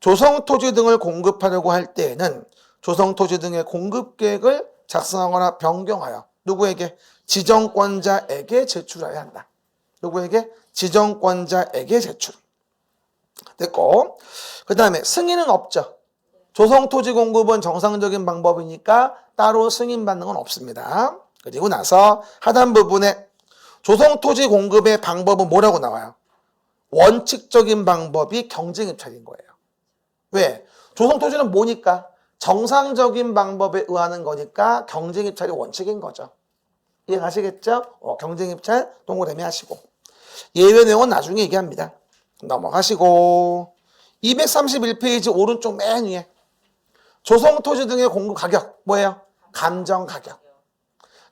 조성토지 등을 공급하려고 할 때에는 조성토지 등의 공급계획을 작성하거나 변경하여 누구에게? 지정권자에게 제출해야 한다. 누구에게? 지정권자에게 제출. 됐고 그 다음에 승인은 없죠. 조성토지 공급은 정상적인 방법이니까 따로 승인받는 건 없습니다. 그리고 나서 하단 부분에 조성토지 공급의 방법은 뭐라고 나와요? 원칙적인 방법이 경쟁입찰인 거예요. 왜? 조성토지는 뭐니까? 정상적인 방법에 의하는 거니까 경쟁입찰이 원칙인 거죠. 이해가시겠죠? 경쟁입찰 동그라미 하시고 예외 내용은 나중에 얘기합니다. 넘어가시고 231페이지 오른쪽 맨 위에 조성토지 등의 공급 가격 뭐예요? 감정가격.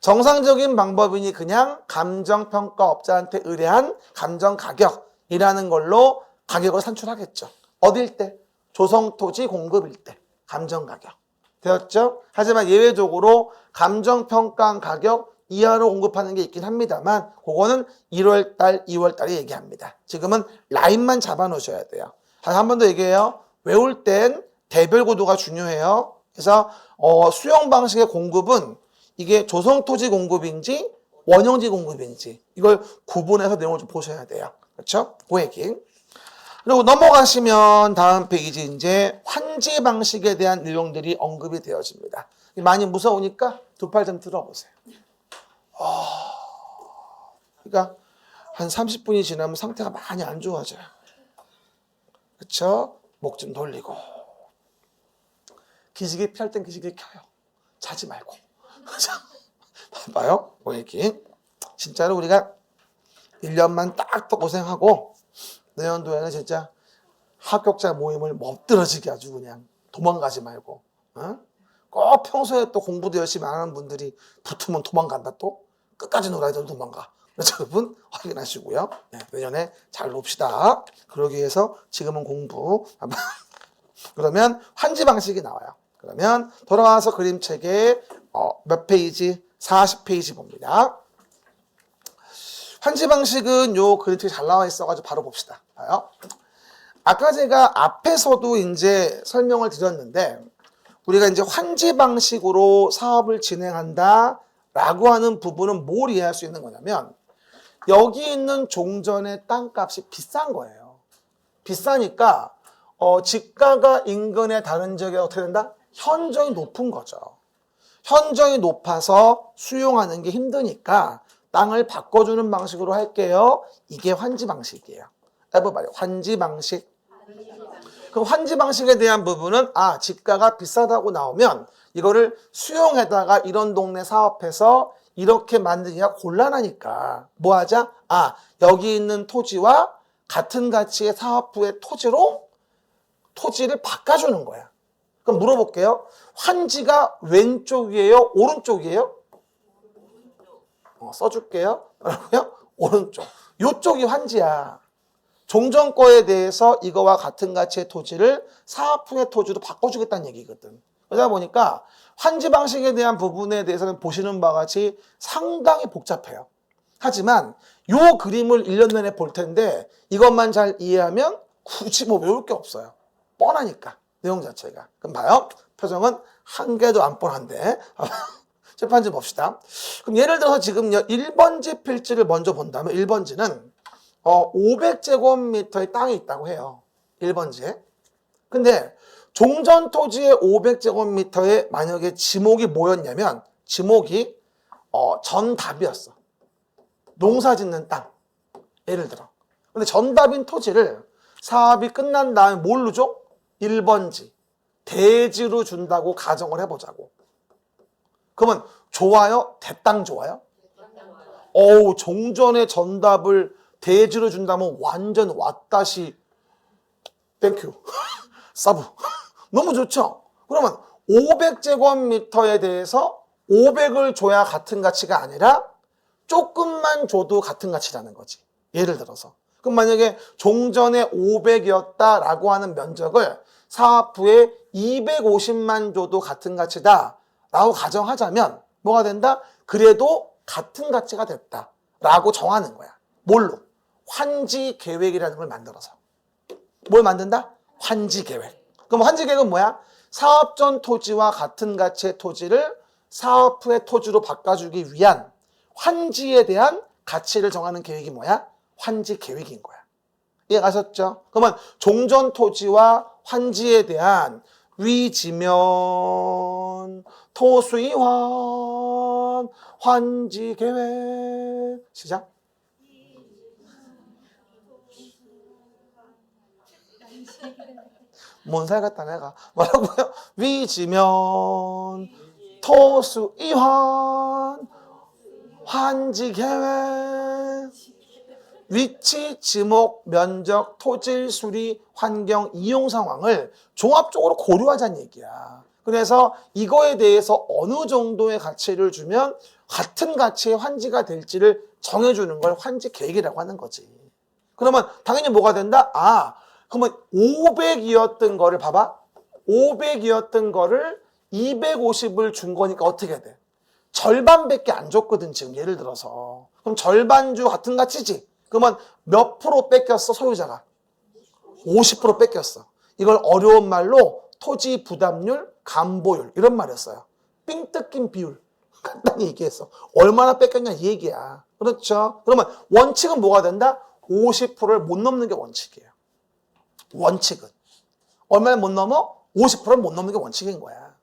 정상적인 방법이니 그냥 감정평가업자한테 의뢰한 감정가격이라는 걸로 가격을 산출하겠죠. 어딜 때? 조성토지 공급일 때 감정가격. 되었죠? 하지만 예외적으로 감정평가한 가격 이하로 공급하는 게 있긴 합니다만 그거는 1월달, 2월달에 얘기합니다. 지금은 라인만 잡아놓으셔야 돼요. 한 번 더 얘기해요. 외울 땐 대별 구도가 중요해요. 그래서 수용 방식의 공급은 이게 조성토지 공급인지 원형지 공급인지 이걸 구분해서 내용을 좀 보셔야 돼요. 그렇죠? 그 얘기. 그리고 넘어가시면 다음 페이지 이제 환지 방식에 대한 내용들이 언급이 되어집니다. 많이 무서우니까 두 팔 좀 들어보세요. 그러니까 한 30분이 지나면 상태가 많이 안 좋아져요. 그렇죠? 목 좀 돌리고 기지개 피할 땐 기지개 켜요. 자지 말고. 봐요. 얘기. 진짜로 우리가 1년만 딱 더 고생하고 내년도에는 진짜 합격자 모임을 멋들어지게 아주 그냥 도망가지 말고 꼭 평소에 또 공부도 열심히 안 하는 분들이 붙으면 도망간다 또 끝까지 놀아야 돼도 도망가. 그래서 여러분 확인하시고요. 네, 내년에 잘 놉시다. 그러기 위해서 지금은 공부. 그러면 환지 방식이 나와요. 그러면 돌아와서 그림책에 몇 페이지? 40페이지 봅니다. 환지 방식은 요 그림책에 잘 나와 있어가지고 바로 봅시다. 봐요. 아까 제가 앞에서도 이제 설명을 드렸는데 우리가 이제 환지 방식으로 사업을 진행한다 라고 하는 부분은 뭘 이해할 수 있는 거냐면 여기 있는 종전의 땅값이 비싼 거예요. 비싸니까 지가가 인근의 다른 지역에 어떻게 된다? 현저히 높은 거죠. 현저히 높아서 수용하는 게 힘드니까 땅을 바꿔주는 방식으로 할게요. 이게 환지 방식이에요. 해봐봐요. 환지 방식. 그럼 환지 방식에 대한 부분은 지가가 비싸다고 나오면 이거를 수용해다가 이런 동네 사업해서 이렇게 만들기가 곤란하니까 뭐 하자? 여기 있는 토지와 같은 가치의 사업부의 토지로 토지를 바꿔주는 거야. 그럼 물어볼게요. 환지가 왼쪽이에요? 오른쪽이에요? 써줄게요. 오른쪽. 요쪽이 환지야. 종전 거에 대해서 이거와 같은 가치의 토지를 사업풍의 토지로 바꿔주겠다는 얘기거든. 그러다 보니까 환지 방식에 대한 부분에 대해서는 보시는 바와 같이 상당히 복잡해요. 하지만 요 그림을 1년 내내 볼 텐데 이것만 잘 이해하면 굳이 뭐 외울 게 없어요. 뻔하니까 내용 자체가. 그럼 봐요. 표정은 한 개도 안 뻔한데 재판지 봅시다. 그럼 예를 들어서 지금요 1번지 필지를 먼저 본다면 1번지는 500제곱미터의 땅이 있다고 해요. 1번지에. 근데 종전 토지의 500제곱미터에 만약에 지목이 뭐였냐면 지목이 전답이었어. 농사 짓는 땅. 예를 들어. 근데 전답인 토지를 사업이 끝난 다음에 뭘로 줘? 1번지. 대지로 준다고 가정을 해보자고. 그러면 좋아요? 대땅 좋아요? 종전의 전답을 대지로 준다면 완전 왔다시 땡큐 사부 너무 좋죠. 그러면 500제곱미터에 대해서 500을 줘야 같은 가치가 아니라 조금만 줘도 같은 가치라는 거지. 예를 들어서 그럼 만약에 종전에 500이었다라고 하는 면적을 사업부에 250만 줘도 같은 가치다 라고 가정하자면 뭐가 된다? 그래도 같은 가치가 됐다 라고 정하는 거야. 뭘로? 환지 계획이라는 걸 만들어서. 뭘 만든다? 환지 계획. 그럼 환지 계획은 뭐야? 사업 전 토지와 같은 가치의 토지를 사업 후의 토지로 바꿔주기 위한 환지에 대한 가치를 정하는 계획이 뭐야? 환지 계획인 거야. 이해 가셨죠? 그러면 종전 토지와 환지에 대한 위지면 토수이환 환지 계획. 시작. 뭔 살 같다 내가. 뭐라고요? 위지면 토수이환 환지 계획. 위치, 지목, 면적, 토질, 수리, 환경, 이용 상황을 종합적으로 고려하자는 얘기야. 그래서 이거에 대해서 어느 정도의 가치를 주면 같은 가치의 환지가 될지를 정해주는 걸 환지 계획이라고 하는 거지. 그러면 당연히 뭐가 된다? 그러면 500이었던 거를 봐봐. 500이었던 거를 250을 준 거니까 어떻게 돼? 절반밖에 안 줬거든 지금 예를 들어서. 그럼 절반주 같은 가치지. 그러면 몇 프로 뺏겼어 소유자가? 50% 뺏겼어. 이걸 어려운 말로 토지 부담률, 감보율 이런 말이었어요. 삥 뜯긴 비율. 간단히 얘기해서 얼마나 뺏겼냐 이 얘기야. 그렇죠? 그러면 원칙은 뭐가 된다? 50%를 못 넘는 게 원칙이에요. 원칙은. 얼마나 못 넘어? 50%를 못 넘는 게 원칙인 거야.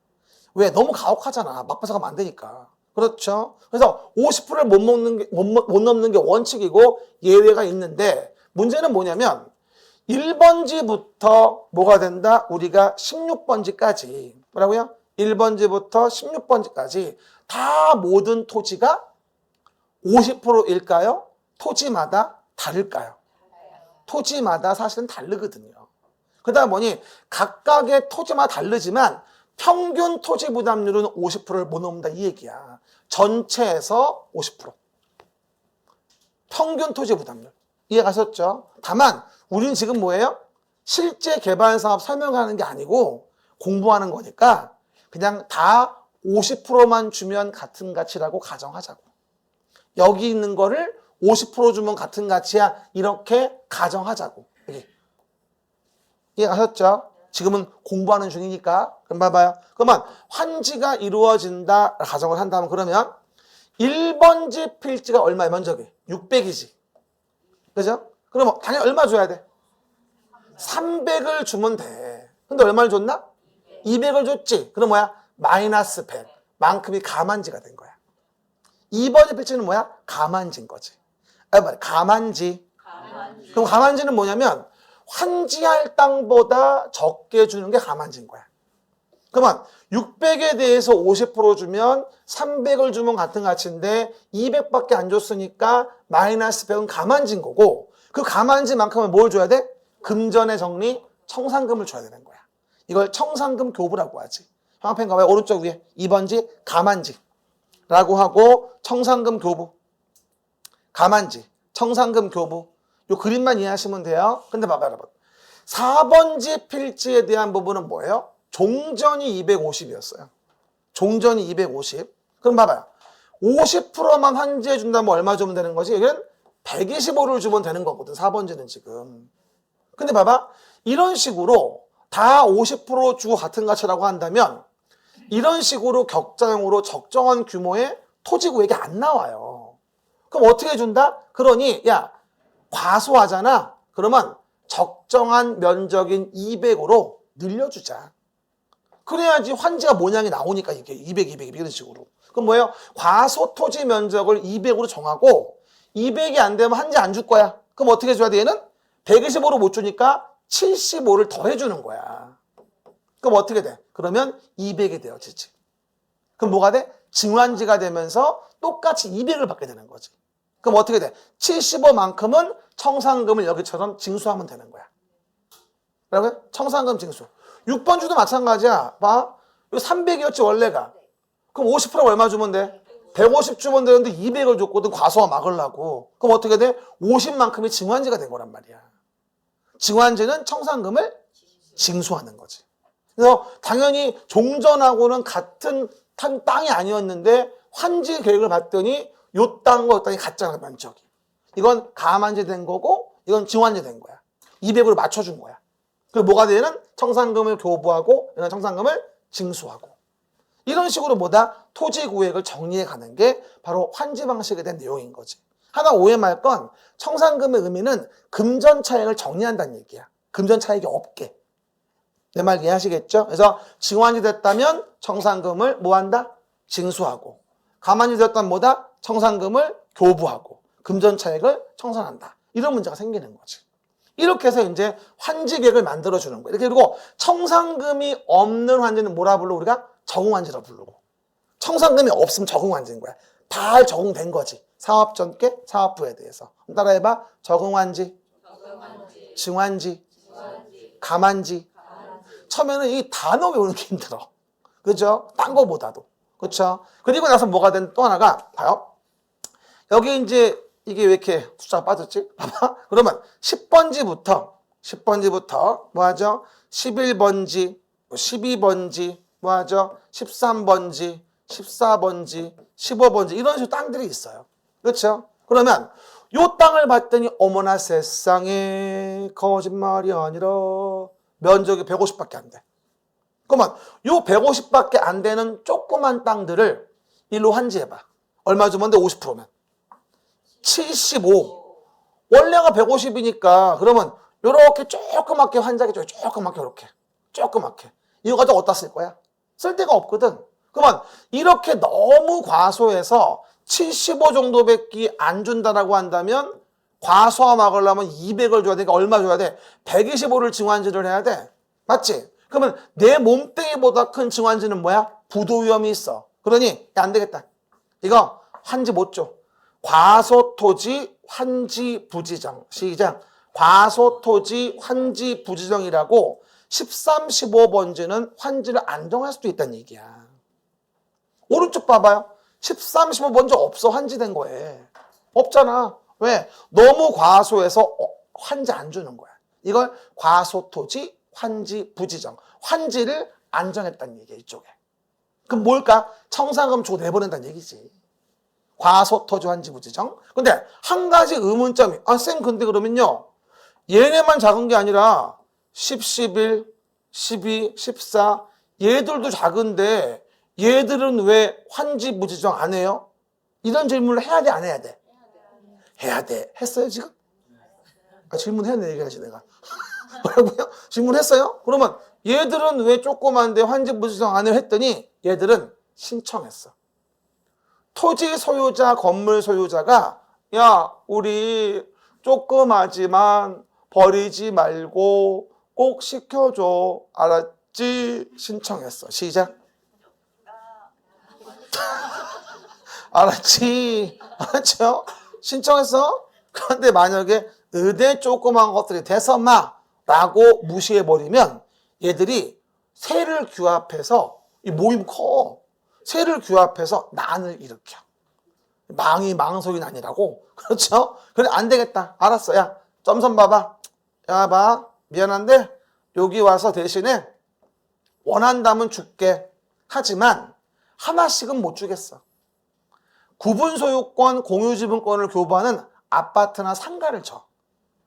왜? 너무 가혹하잖아. 막바서 가면 안 되니까. 그렇죠? 그래서 50%를 못 넘는 게 원칙이고 예외가 있는데 문제는 뭐냐면 1번지부터 뭐가 된다? 우리가 16번지까지 뭐라고요? 1번지부터 16번지까지 다 모든 토지가 50%일까요? 토지마다 다를까요? 토지마다 사실은 다르거든요. 그러다 보니 각각의 토지마다 다르지만 평균 토지 부담률은 50%를 못 넘는다 이 얘기야. 전체에서 50%. 평균 토지 부담률. 이해 가셨죠? 다만 우리는 지금 뭐예요? 실제 개발 사업 설명하는 게 아니고 공부하는 거니까 그냥 다 50%만 주면 같은 가치라고 가정하자고. 여기 있는 거를 50% 주면 같은 가치야. 이렇게 가정하자고. 여기. 이해 가셨죠? 지금은 공부하는 중이니까. 그럼 봐봐요. 그러면 환지가 이루어진다 가정을 한다면 그러면 1번지 필지가 얼마야 면적이? 600이지. 그죠? 그러면 당연히 얼마 줘야 돼? 300을 주면 돼. 근데 얼마를 줬나? 200을 줬지. 그럼 뭐야? 마이너스 100. 만큼이 가만지가 된 거야. 2번지 필지는 뭐야? 가만지인 거지. 가만지. 그럼 가만지는 뭐냐면 환지할 땅보다 적게 주는 게 가만지인 거야. 그러면 600에 대해서 50% 주면 300을 주면 같은 가치인데 200밖에 안 줬으니까 마이너스 100은 가만지인 거고 그 가만지만큼은 뭘 줘야 돼? 금전의 정리, 청산금을 줘야 되는 거야. 이걸 청산금 교부라고 하지. 형광펜 가봐요. 오른쪽 위에 2번지 가만지라고 하고 청산금 교부. 가만지, 청산금 교부. 요 그림만 이해하시면 돼요. 근데 봐봐요, 여러분. 4번지 필지에 대한 부분은 뭐예요? 종전이 250이었어요. 종전이 250. 그럼 봐봐요. 50%만 환지해 준다면 얼마 주면 되는 거지? 여기는 125를 주면 되는 거거든. 4번지는 지금. 근데 봐봐. 이런 식으로 다 50% 주고 같은 가치라고 한다면 이런 식으로 격자형으로 적정한 규모의 토지 구역이 안 나와요. 그럼 어떻게 준다? 그러니 야 과소하잖아. 그러면 적정한 면적인 200으로 늘려주자. 그래야지 환지가 모양이 나오니까 이게 200, 200 이런 식으로. 그럼 뭐예요? 과소 토지 면적을 200으로 정하고 200이 안 되면 환지 안 줄 거야. 그럼 어떻게 줘야 돼? 얘는 125로 못 주니까 75를 더해주는 거야. 그럼 어떻게 돼? 그러면 200이 되어지지. 그럼 뭐가 돼? 증환지가 되면서 똑같이 200을 받게 되는 거지. 그럼 어떻게 돼? 75만큼은 청산금을 여기처럼 징수하면 되는 거야. 그러면 청산금 징수. 6번 주도 마찬가지야. 봐. 이거 300이었지 원래가. 그럼 50% 얼마 주면 돼? 150 주면 되는데 200을 줬거든. 과소화 막으려고. 그럼 어떻게 돼? 50만큼이 증환지가 된 거란 말이야. 증환지는 청산금을 징수하는 거지. 그래서 당연히 종전하고는 같은 땅이 아니었는데 환지 계획을 봤더니 요 땅과 요 땅이 같잖아 면적이. 이건 가만지 된 거고 이건 증환지 된 거야. 200으로 맞춰준 거야. 그리고 뭐가 되는? 청산금을 교부하고 이런 청산금을 징수하고. 이런 식으로 뭐다? 토지 구획을 정리해 가는 게 바로 환지 방식에 대한 내용인 거지. 하나 오해 말 건 청산금의 의미는 금전 차익을 정리한다는 얘기야. 금전 차익이 없게. 내 말 이해하시겠죠? 그래서 증환이 됐다면 청산금을 뭐 한다? 징수하고. 가만히 됐다면 뭐다? 청산금을 교부하고. 금전 차익을 청산한다. 이런 문제가 생기는 거지. 이렇게 해서 이제 환지계획을 만들어주는 거예요. 이렇게 그리고 청산금이 없는 환지는 뭐라 불러? 우리가 적응환지라 부르고. 청산금이 없으면 적응환지인 거야. 다 적응된 거지. 사업 전개, 사업부에 대해서. 따라해봐. 적응환지, 증환지, 가만지. 처음에는 이 단어 외우는 게 힘들어. 그죠? 딴 거보다도. 그렇죠? 그리고 나서 뭐가 된 또 하나가 봐요. 여기 이제 이게 왜 이렇게 숫자가 빠졌지? 봐봐. 그러면 10번지부터 뭐 하죠? 11번지, 12번지, 뭐 하죠? 13번지, 14번지, 15번지 이런 식으로 땅들이 있어요. 그렇죠? 그러면 요 땅을 봤더니 어머나 세상에 거짓말이 아니라 면적이 150밖에 안 돼. 그러면 요 150밖에 안 되는 조그만 땅들을 일로 환지해봐. 얼마 주면 돼? 50%면. 75. 원래가 150이니까 그러면 요렇게 조그맣게 환자게 조그맣게 요렇게. 조그맣게. 이거 가지고 어디다 쓸 거야? 쓸 데가 없거든. 그러면 이렇게 너무 과소해서 75 정도밖에 안 준다라고 한다면 과소화 막으려면 200을 줘야 되니까 얼마 줘야 돼? 125를 증환지를 해야 돼. 맞지? 그러면 내 몸뚱이보다 큰 증환지는 뭐야? 부도 위험이 있어. 그러니 야, 안 되겠다. 이거 환지 못 줘. 과소토지 환지부지정. 시작. 과소토지 환지부지정이라고 13, 15번지는 환지를 안 정할 수도 있다는 얘기야. 오른쪽 봐봐요. 13, 15번지 없어. 환지된 거에. 없잖아. 왜? 너무 과소해서 환지 안 주는 거야. 이걸 과소토지 환지부지정. 환지를 안 정했다는 얘기야, 이쪽에. 그럼 뭘까? 청산금 주고 내보낸다는 얘기지. 과소토지 환지부지정. 근데 한 가지 의문점이, 쌤, 근데 그러면요, 얘네만 작은 게 아니라 10, 11, 12, 14, 얘들도 작은데 얘들은 왜 환지부지정 안 해요? 이런 질문을 해야 돼, 안 해야 돼? 해야 돼. 했어요, 지금? 질문했네, 얘기하지, 내가. 뭐라고요? 질문했어요? 그러면 얘들은 왜 조그만데 환지부지정 안 해요? 했더니 얘들은 신청했어. 토지 소유자, 건물 소유자가 야, 우리 조그마지만 버리지 말고 꼭 시켜줘. 알았지? 신청했어. 시작. 알았지? 알았죠? 신청했어? 그런데 만약에 의대 조그만 것들이 대서마 라고 무시해버리면 얘들이 새를 규합해서 이 모임 커. 새를 규합해서 난을 일으켜. 망이 망석이 난이라고. 그렇죠? 그래 안 되겠다. 알았어. 야, 점선 봐봐. 야, 봐. 미안한데 여기 와서 대신에 원한다면 줄게. 하지만 하나씩은 못 주겠어. 구분 소유권, 공유 지분권을 교부하는 아파트나 상가를 줘.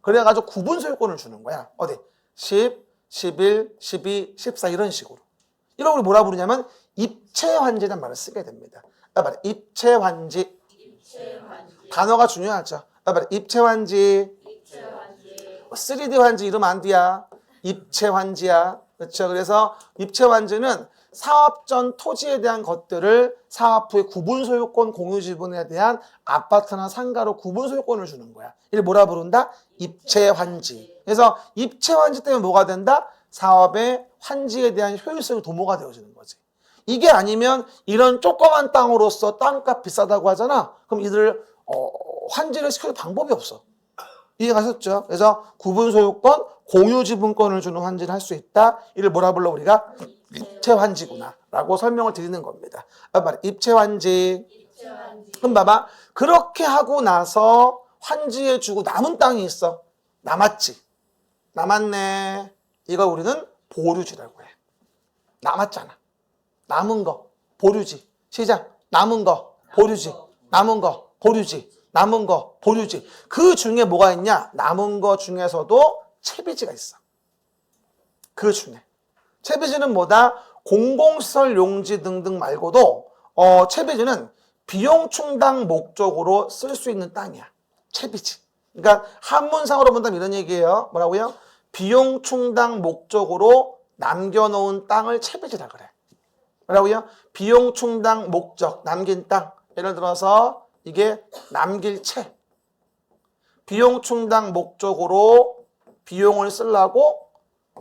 그래가지고 구분 소유권을 주는 거야. 어디? 10, 11, 12, 14 이런 식으로. 이걸 우리 뭐라 부르냐면 입체환지라는 말을 쓰게 됩니다. 입체환지. 단어가 중요하죠. 입체환지. 3D 환지 이러면 안 돼야. 입체환지야. 그렇죠. 그래서 입체환지는 사업 전 토지에 대한 것들을 사업 후에 구분 소유권, 공유 지분에 대한 아파트나 상가로 구분 소유권을 주는 거야. 이를 뭐라 부른다? 입체환지. 그래서 입체환지 때문에 뭐가 된다? 사업의 환지에 대한 효율성이 도모가 되어지는 거지. 이게 아니면 이런 조그만 땅으로서 땅값 비싸다고 하잖아. 그럼 이들을 환지를 시킬 방법이 없어. 이해가셨죠? 그래서 구분 소유권, 공유 지분권을 주는 환지를 할 수 있다. 이를 뭐라 불러 우리가? 입체환지구나 라고 설명을 드리는 겁니다. 입체환지. 그럼 봐봐. 그렇게 하고 나서 환지해 주고 남은 땅이 있어. 남았지. 남았네. 이걸 우리는 보류지라고 해. 남았잖아. 남은 거 보류지. 시작. 남은 거 보류지. 남은 거 보류지. 남은 거 보류지. 그 중에 뭐가 있냐? 남은 거 중에서도 채비지가 있어. 그 중에. 채비지는 뭐다? 공공시설 용지 등등 말고도 채비지는 비용 충당 목적으로 쓸 수 있는 땅이야. 채비지. 그러니까 한문상으로 본다면 이런 얘기예요. 뭐라고요? 비용 충당 목적으로 남겨놓은 땅을 채비지라 그래. 뭐라고요? 비용 충당 목적, 남긴 땅. 예를 들어서 이게 남길 채. 비용 충당 목적으로 비용을 쓰려고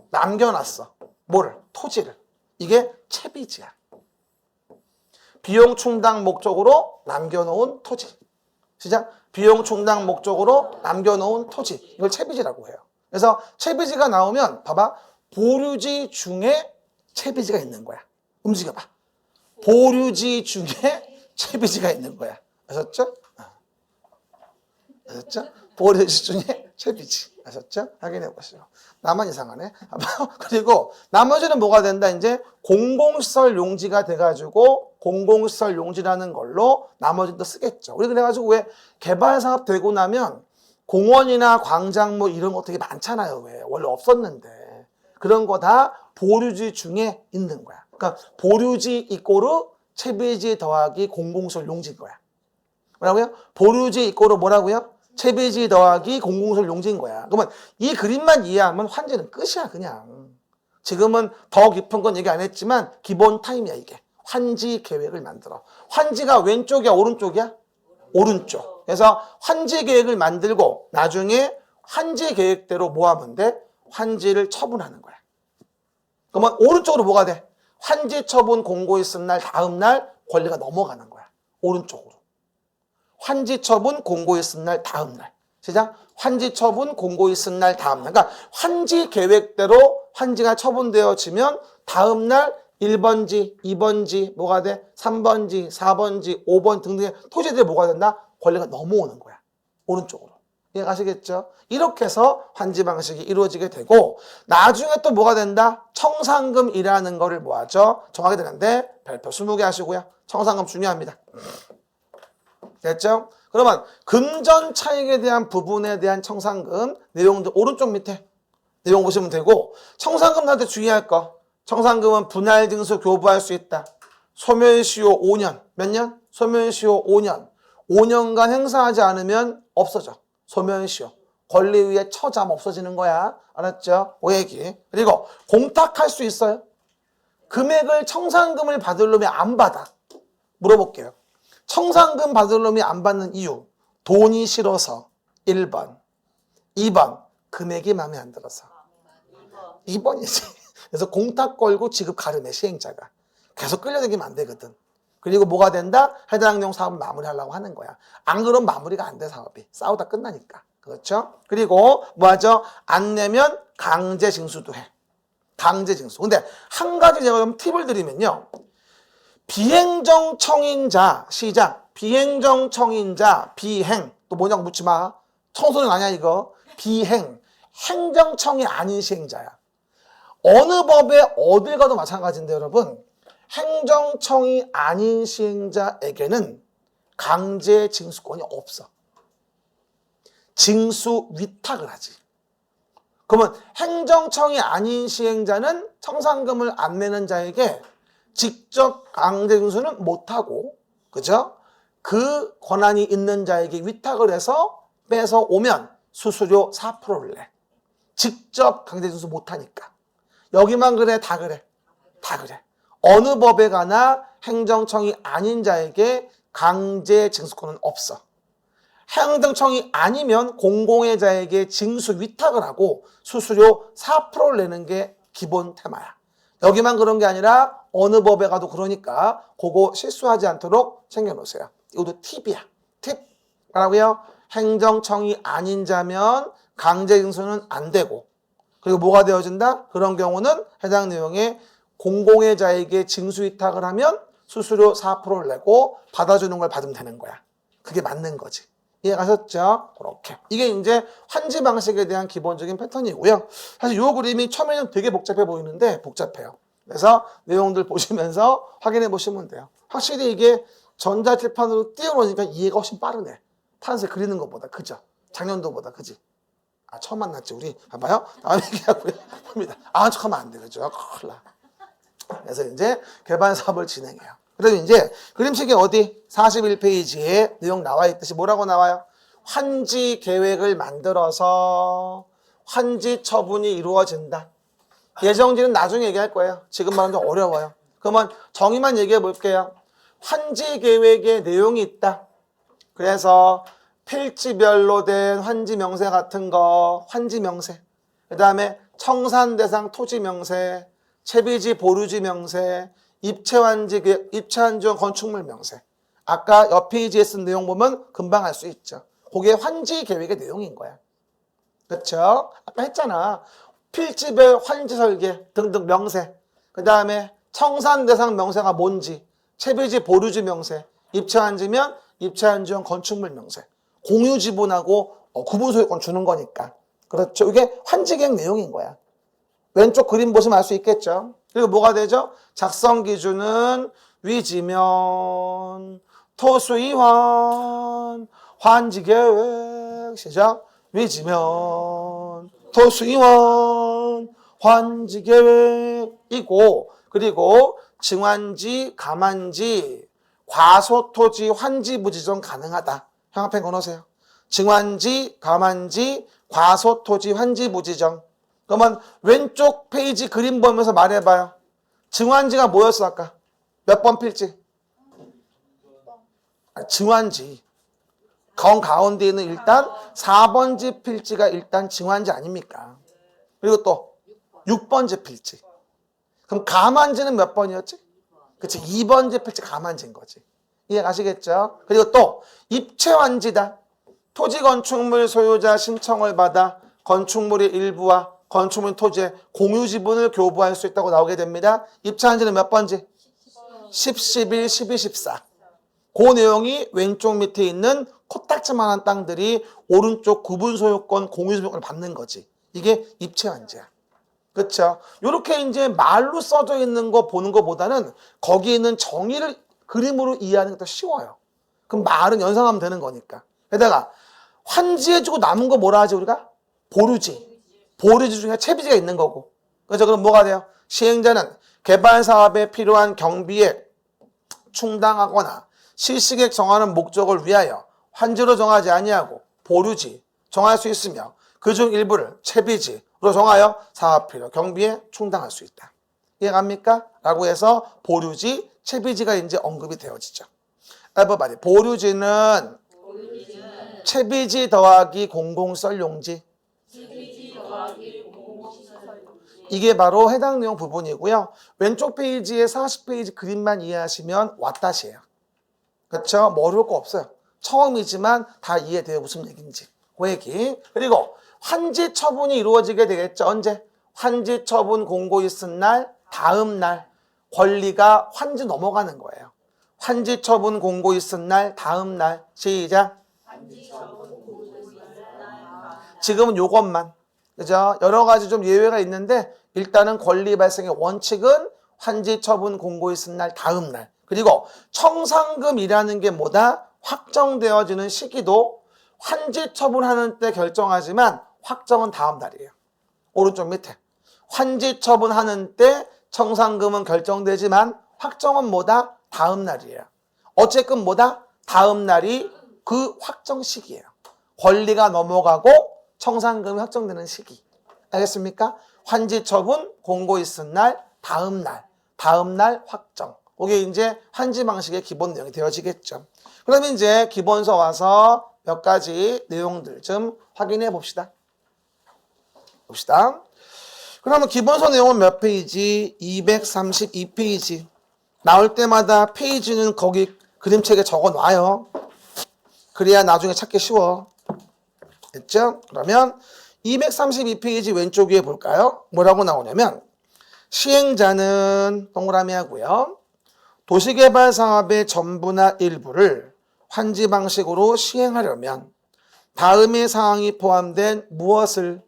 남겨놨어. 뭐를? 토지를. 이게 채비지야. 비용 충당 목적으로 남겨놓은 토지. 시작. 비용 충당 목적으로 남겨놓은 토지. 이걸 채비지라고 해요. 그래서 채비지가 나오면 봐봐. 보류지 중에 채비지가 있는 거야. 움직여봐. 보류지 중에 채비지가 있는 거야. 아셨죠? 아셨죠? 보류지 중에 채비지. 아셨죠? 확인해 보시죠. 나만 이상하네. 그리고 나머지는 뭐가 된다? 이제 공공시설 용지가 돼가지고 공공시설 용지라는 걸로 나머지는 또 쓰겠죠. 우리 그래가지고 왜 개발사업 되고 나면 공원이나 광장 뭐 이런 거 되게 많잖아요. 왜? 원래 없었는데. 그런 거 다 보류지 중에 있는 거야. 그러니까 보류지 이꼬르 채비지 더하기 공공시설 용지인 거야. 뭐라고요? 보류지 이꼬르 뭐라고요? 채비지 더하기 공공시설 용지인 거야. 그러면 이 그림만 이해하면 환지는 끝이야 그냥. 지금은 더 깊은 건 얘기 안 했지만 기본 타임이야 이게. 환지 계획을 만들어. 환지가 왼쪽이야 오른쪽이야? 오른쪽. 그래서 환지 계획을 만들고 나중에 환지 계획대로 뭐 하면 돼? 환지를 처분하는 거야. 그러면 오른쪽으로 뭐가 돼? 환지 처분 공고 있은 날 다음 날 권리가 넘어가는 거야. 오른쪽으로. 환지 처분 공고 있은 날 다음 날. 시작. 환지 처분 공고 있은 날 다음 날. 그러니까 환지 계획대로 환지가 처분되어지면 다음 날 1번지, 2번지 뭐가 돼? 3번지, 4번지, 5번 등등의 토지들이 뭐가 된다? 권리가 넘어오는 거야. 오른쪽으로. 이해가시겠죠? 이렇게 해서 환지 방식이 이루어지게 되고 나중에 또 뭐가 된다? 청산금이라는 거를 뭐하죠? 정하게 되는데 별표 20개 하시고요. 청산금 중요합니다. 됐죠? 그러면 금전 차익에 대한 부분에 대한 청산금 내용도 오른쪽 밑에 내용 보시면 되고 청산금한테 주의할 거 청산금은 분할 징수 교부할 수 있다. 소멸시효 5년. 몇 년? 소멸시효 5년. 5년간 행사하지 않으면 없어져. 소멸시효. 권리위에 처자면 없어지는 거야. 알았죠? 그 얘기. 그리고 공탁할 수 있어요. 금액을 청산금을 받을 놈이 안 받아. 물어볼게요. 청산금 받을 놈이 안 받는 이유. 돈이 싫어서 1번. 2번. 금액이 마음에 안 들어서. 2번이지. 그래서 공탁 걸고 지급 가름해 시행자가. 계속 끌려다니면 안 되거든. 그리고 뭐가 된다? 해당 내용 사업을 마무리하려고 하는 거야. 안 그러면 마무리가 안 돼 사업이. 싸우다 끝나니까. 그렇죠? 그리고 뭐하죠? 안 내면 강제 징수도 해. 강제 징수. 근데 한 가지 제가 좀 팁을 드리면요. 비행정청인자 시작. 비행정청인자 비행 또 뭐냐고 묻지 마. 청소년 아니야 이거. 비행. 행정청이 아닌 시행자야. 어느 법에 어딜 가도 마찬가지인데 여러분 행정청이 아닌 시행자에게는 강제 징수권이 없어. 징수 위탁을 하지. 그러면 행정청이 아닌 시행자는 청산금을 안 내는 자에게 직접 강제 징수는 못하고 그죠? 그 권한이 있는 자에게 위탁을 해서 빼서 오면 수수료 4%를 내. 직접 강제 징수 못하니까. 여기만 그래? 다 그래? 다 그래. 어느 법에 가나 행정청이 아닌 자에게 강제 징수권은 없어. 행정청이 아니면 공공의 자에게 징수 위탁을 하고 수수료 4%를 내는 게 기본 테마야. 여기만 그런 게 아니라 어느 법에 가도 그러니까 그거 실수하지 않도록 챙겨놓으세요. 이것도 팁이야. 팁. 뭐라고요? 행정청이 아닌 자면 강제 징수는 안 되고 그리고 뭐가 되어진다? 그런 경우는 해당 내용에 공공의 자에게 징수 위탁을 하면 수수료 4%를 내고 받아주는 걸 받으면 되는 거야. 그게 맞는 거지. 이해가셨죠? 그렇게. 이게 이제 환지 방식에 대한 기본적인 패턴이고요. 사실 이 그림이 처음에는 되게 복잡해 보이는데 복잡해요. 그래서 내용들 보시면서 확인해 보시면 돼요. 확실히 이게 전자칠판으로 띄워놓으니까 이해가 훨씬 빠르네. 파란색 그리는 것보다. 그죠? 작년도보다. 그지? 아, 처음 만났지, 우리. 봐봐요. 다음 얘기하고요. 봅니다. 아는 척 하면 안 돼. 그죠? 큰일 나. 그래서 이제 개발 사업을 진행해요. 그래서 이제 그림책이 어디? 41페이지에 내용 나와 있듯이 뭐라고 나와요? 환지 계획을 만들어서 환지 처분이 이루어진다. 예정지는 나중에 얘기할 거예요. 지금 말하면 좀 어려워요. 그러면 정의만 얘기해 볼게요. 환지 계획에 내용이 있다. 그래서 필지별로 된 환지 명세 같은 거, 환지 명세. 그 다음에 청산 대상 토지 명세, 채비지 보류지 명세, 입체환지 건축물 명세. 아까 옆 페이지에 쓴 내용 보면 금방 알 수 있죠. 그게 환지 계획의 내용인 거야. 그렇죠? 아까 했잖아. 필지별 환지 설계 등등 명세. 그 다음에 청산 대상 명세가 뭔지, 채비지 보류지 명세, 입체환지면 입체환지용 건축물 명세. 공유 지분하고 구분 소유권 주는 거니까. 그렇죠. 이게 환지 계획 내용인 거야. 왼쪽 그림 보시면 알 수 있겠죠. 그리고 뭐가 되죠? 작성 기준은 위지면, 토수이원, 환지계획, 시작. 위지면, 토수이원, 환지계획이고, 그리고 증환지, 감환지, 과소토지, 환지부 지정 가능하다. 형합펜 걸어놓으세요. 증환지, 감환지, 과소토지, 환지부 지정. 그러면 왼쪽 페이지 그림 보면서 말해봐요. 증환지가 뭐였어 아까? 몇 번 필지? 증환지. 가운데 있는 일단 4번지 필지가 일단 증환지 아닙니까? 그리고 또 6번지 필지. 그럼 가만지는 몇 번이었지? 그치, 2번지 필지 가만지인 거지. 이해 가시겠죠? 그리고 또 입체완지다. 토지 건축물 소유자 신청을 받아 건축물의 일부와 건축물 토지의 공유 지분을 교부할 수 있다고 나오게 됩니다. 입체완지는 몇 번지? 10, 11, 12, 14. 그 내용이 왼쪽 밑에 있는 코딱지만한 땅들이 오른쪽 구분 소유권 공유 지분을 받는 거지. 이게 입체완지야. 그렇죠? 이렇게 이제 말로 써져 있는 거 보는 것보다는 거기 있는 정의를 그림으로 이해하는 게 더 쉬워요. 그럼 말은 연상하면 되는 거니까. 게다가 환지해주고 남은 거 뭐라 하지 우리가? 보류지. 보류지 중에 채비지가 있는 거고. 그래서 그럼 뭐가 돼요? 시행자는 개발 사업에 필요한 경비에 충당하거나 실시계획 정하는 목적을 위하여 환지로 정하지 아니하고 보류지 정할 수 있으며 그중 일부를 채비지로 정하여 사업 필요 경비에 충당할 수 있다. 이해갑니까? 라고 해서 보류지, 채비지가 이제 언급이 되어지죠. everybody. 보류지는 채비지 더하기 공공설용지. 이게 바로 해당 내용 부분이고요. 왼쪽 페이지에 40페이지 그림만 이해하시면 왓다시예요. 그렇죠? 뭐 어려울 거 없어요. 처음이지만 다 이해돼요. 무슨 얘기인지. 그 얘기. 그리고 환지 처분이 이루어지게 되겠죠. 언제? 환지 처분 공고 있은 날, 다음 날 권리가 환지 넘어가는 거예요. 환지 처분 공고 있은 날, 다음 날. 시작. 지금은 요것만. 그죠? 여러 가지 좀 예외가 있는데 일단은 권리 발생의 원칙은 환지 처분 공고 있은 날, 다음 날. 그리고 청산금이라는 게 뭐다? 확정되어지는 시기도 환지 처분하는 때 결정하지만 확정은 다음 날이에요. 오른쪽 밑에. 환지 처분하는 때 청산금은 결정되지만 확정은 뭐다? 다음 날이에요. 어쨌든 뭐다? 다음 날이 그 확정 시기예요. 권리가 넘어가고 청산금이 확정되는 시기. 알겠습니까? 환지 처분 공고 있은 날, 다음 날 확정. 이게 이제 환지 방식의 기본 내용이 되어지겠죠. 그러면 이제 기본서 와서 몇 가지 내용들 좀 확인해 봅시다. 그러면 기본서 내용은 몇 페이지? 232페이지. 나올 때마다 페이지는 거기 그림책에 적어 놔요. 그래야 나중에 찾기 쉬워. 됐죠? 그러면 232페이지 왼쪽 위에 볼까요? 뭐라고 나오냐면 시행자는 동그라미 하고요. 도시개발 사업의 전부나 일부를 환지 방식으로 시행하려면 다음의 사항이 포함된 무엇을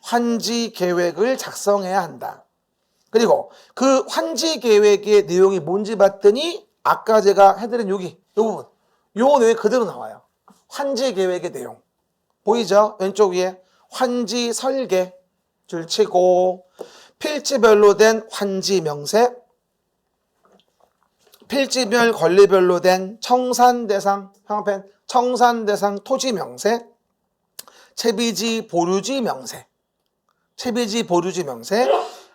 환지 계획을 작성해야 한다. 그리고 그 환지 계획의 내용이 뭔지 봤더니 아까 제가 해드린 이 부분, 요 내용이 그대로 나와요. 환지 계획의 내용. 보이죠? 왼쪽 위에 환지 설계 줄 치고 필지별로 된 환지 명세, 필지별 권리별로 된 청산 대상, 형편 청산 대상 토지 명세, 채비지 보류지 명세, 채비지 보류지 명세,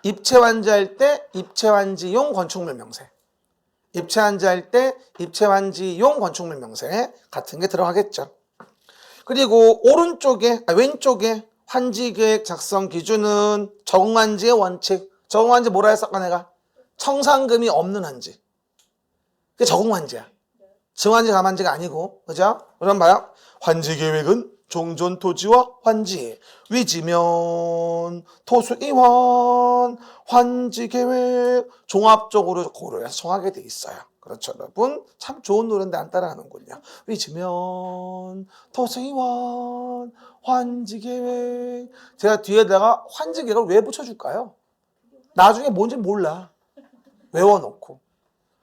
입체완지할 때 입체완지용 건축물 명세, 입체완지할 때 입체완지용 건축물 명세 같은 게 들어가겠죠. 그리고 왼쪽에 환지계획 작성 기준은 적응환지의 원칙. 적응환지 뭐라 했었까 내가? 청산금이 없는 환지. 그게 적응환지야. 증환지 감환지가 아니고. 그죠? 그럼 봐요. 환지계획은 종전 토지와 환지, 위지면, 토수이원, 환지계획 종합적으로 고려해서 정하게 돼 있어요. 그렇죠, 여러분? 참 좋은 노래인데 안 따라하는군요. 위지면, 토수이원, 환지계획. 제가 뒤에다가 환지계획을 왜 붙여줄까요? 나중에 뭔지 몰라. 외워놓고.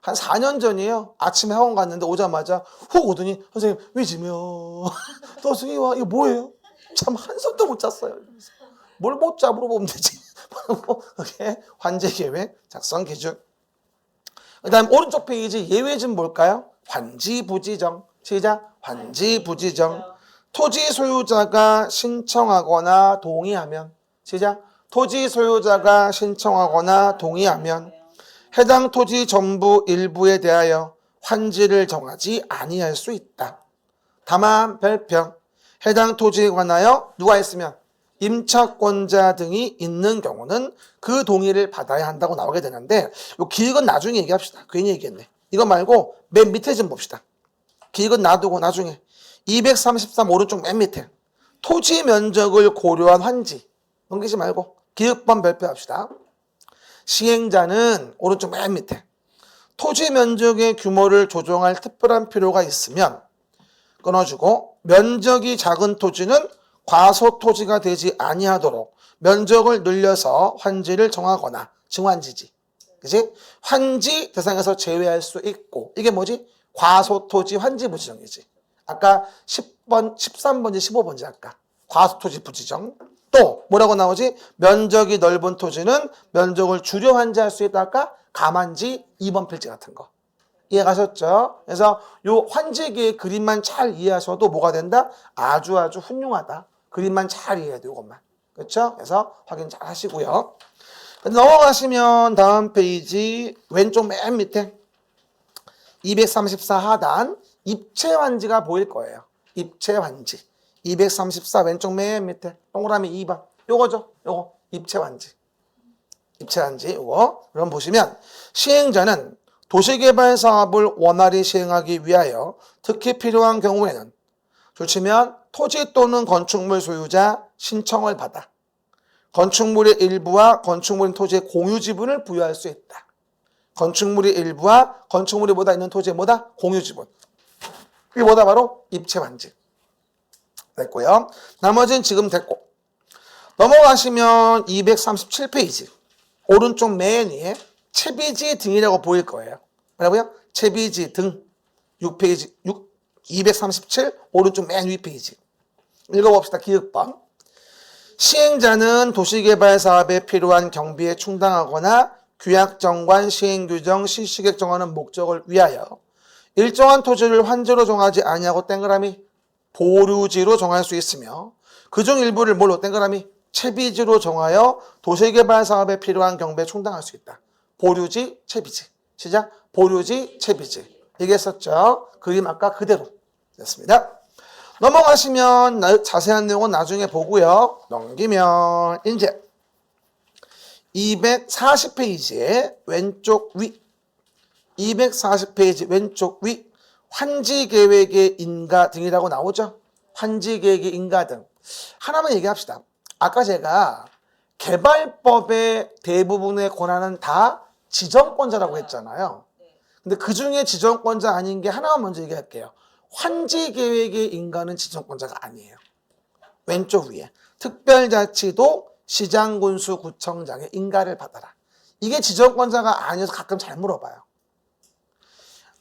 한 4년 전이에요. 아침에 학원 갔는데 오자마자 훅 오더니 선생님 위지면 토수이원 이거 뭐예요? 참 한숨도 못 잤어요. 뭘 못 자 물어보면 되지. 그게 환지계획 작성 기준. 그 다음 오른쪽 페이지 예외 좀 볼까요? 환지부지정. 시작. 환지부지정. 토지 소유자가 신청하거나 동의하면. 시작. 토지 소유자가 신청하거나 동의하면 해당 토지 전부 일부에 대하여 환지를 정하지 아니할 수 있다. 다만 별표. 해당 토지에 관하여 누가 있으면 임차권자 등이 있는 경우는 그 동의를 받아야 한다고 나오게 되는데 요 기획은 나중에 얘기합시다. 괜히 얘기했네. 이거 말고 맨 밑에 좀 봅시다. 기획은 놔두고 나중에 233 오른쪽 맨 밑에 토지 면적을 고려한 환지 넘기지 말고 기획번 발표합시다. 시행자는 오른쪽 맨 밑에 토지 면적의 규모를 조정할 특별한 필요가 있으면 끊어주고 면적이 작은 토지는 과소 토지가 되지 아니하도록 면적을 늘려서 환지를 정하거나 증환지지. 그지? 환지 대상에서 제외할 수 있고 이게 뭐지? 과소 토지 환지 부지정이지. 아까 10번, 13번지 15번지 아까 과소 토지 부지정. 또 뭐라고 나오지? 면적이 넓은 토지는 면적을 줄여 환지할 수 있다 아까 감환지 2번 필지 같은 거. 이해가셨죠? 그래서 요 환지기의 그림만 잘 이해하셔도 뭐가 된다? 아주 훌륭하다. 그림만 잘 이해해야 돼, 이것만. 그렇죠? 그래서 확인 잘 하시고요. 넘어가시면 다음 페이지 왼쪽 맨 밑에 234 하단 입체 환지가 보일 거예요. 입체 환지. 234 왼쪽 맨 밑에 동그라미 2번. 요거죠? 요거 입체 환지. 입체 환지 요거. 그럼 보시면 시행자는 도시개발 사업을 원활히 시행하기 위하여 특히 필요한 경우에는 좋지면 토지 또는 건축물 소유자 신청을 받아 건축물의 일부와 건축물인 토지의 공유 지분을 부여할 수 있다. 건축물의 일부와 건축물이 뭐다 있는 토지의 뭐다? 공유 지분. 이게 뭐다? 바로 입체 환지. 됐고요. 나머지는 지금 됐고. 넘어가시면 237페이지. 오른쪽 맨 위에 채비지 등이라고 보일 거예요. 뭐라고요? 채비지 등. 6페이지, 237 오른쪽 맨 위 페이지. 읽어봅시다. 기획번. 시행자는 도시개발 사업에 필요한 경비에 충당하거나 규약정관 시행규정 실시계획 정하는 목적을 위하여 일정한 토지를 환지로 정하지 아니하고 땡그라미 보류지로 정할 수 있으며 그중 일부를 뭘로 땡그라미 채비지로 정하여 도시개발 사업에 필요한 경비에 충당할 수 있다. 보류지, 채비지. 시작. 보류지, 채비지. 얘기했었죠. 그림 아까 그대로 됐습니다. 넘어가시면 자세한 내용은 나중에 보고요. 넘기면 이제 240페이지의 왼쪽 위 240페이지 왼쪽 위 환지계획의 인가 등이라고 나오죠. 환지계획의 인가 등. 하나만 얘기합시다. 아까 제가 개발법의 대부분의 권한은 다 지정권자라고 했잖아요. 근데 그 중에 지정권자 아닌 게 하나만 먼저 얘기할게요. 환지계획의 인가는 지정권자가 아니에요. 왼쪽 위에 특별자치도 시장군수 구청장의 인가를 받아라. 이게 지정권자가 아니어서 가끔 잘 물어봐요.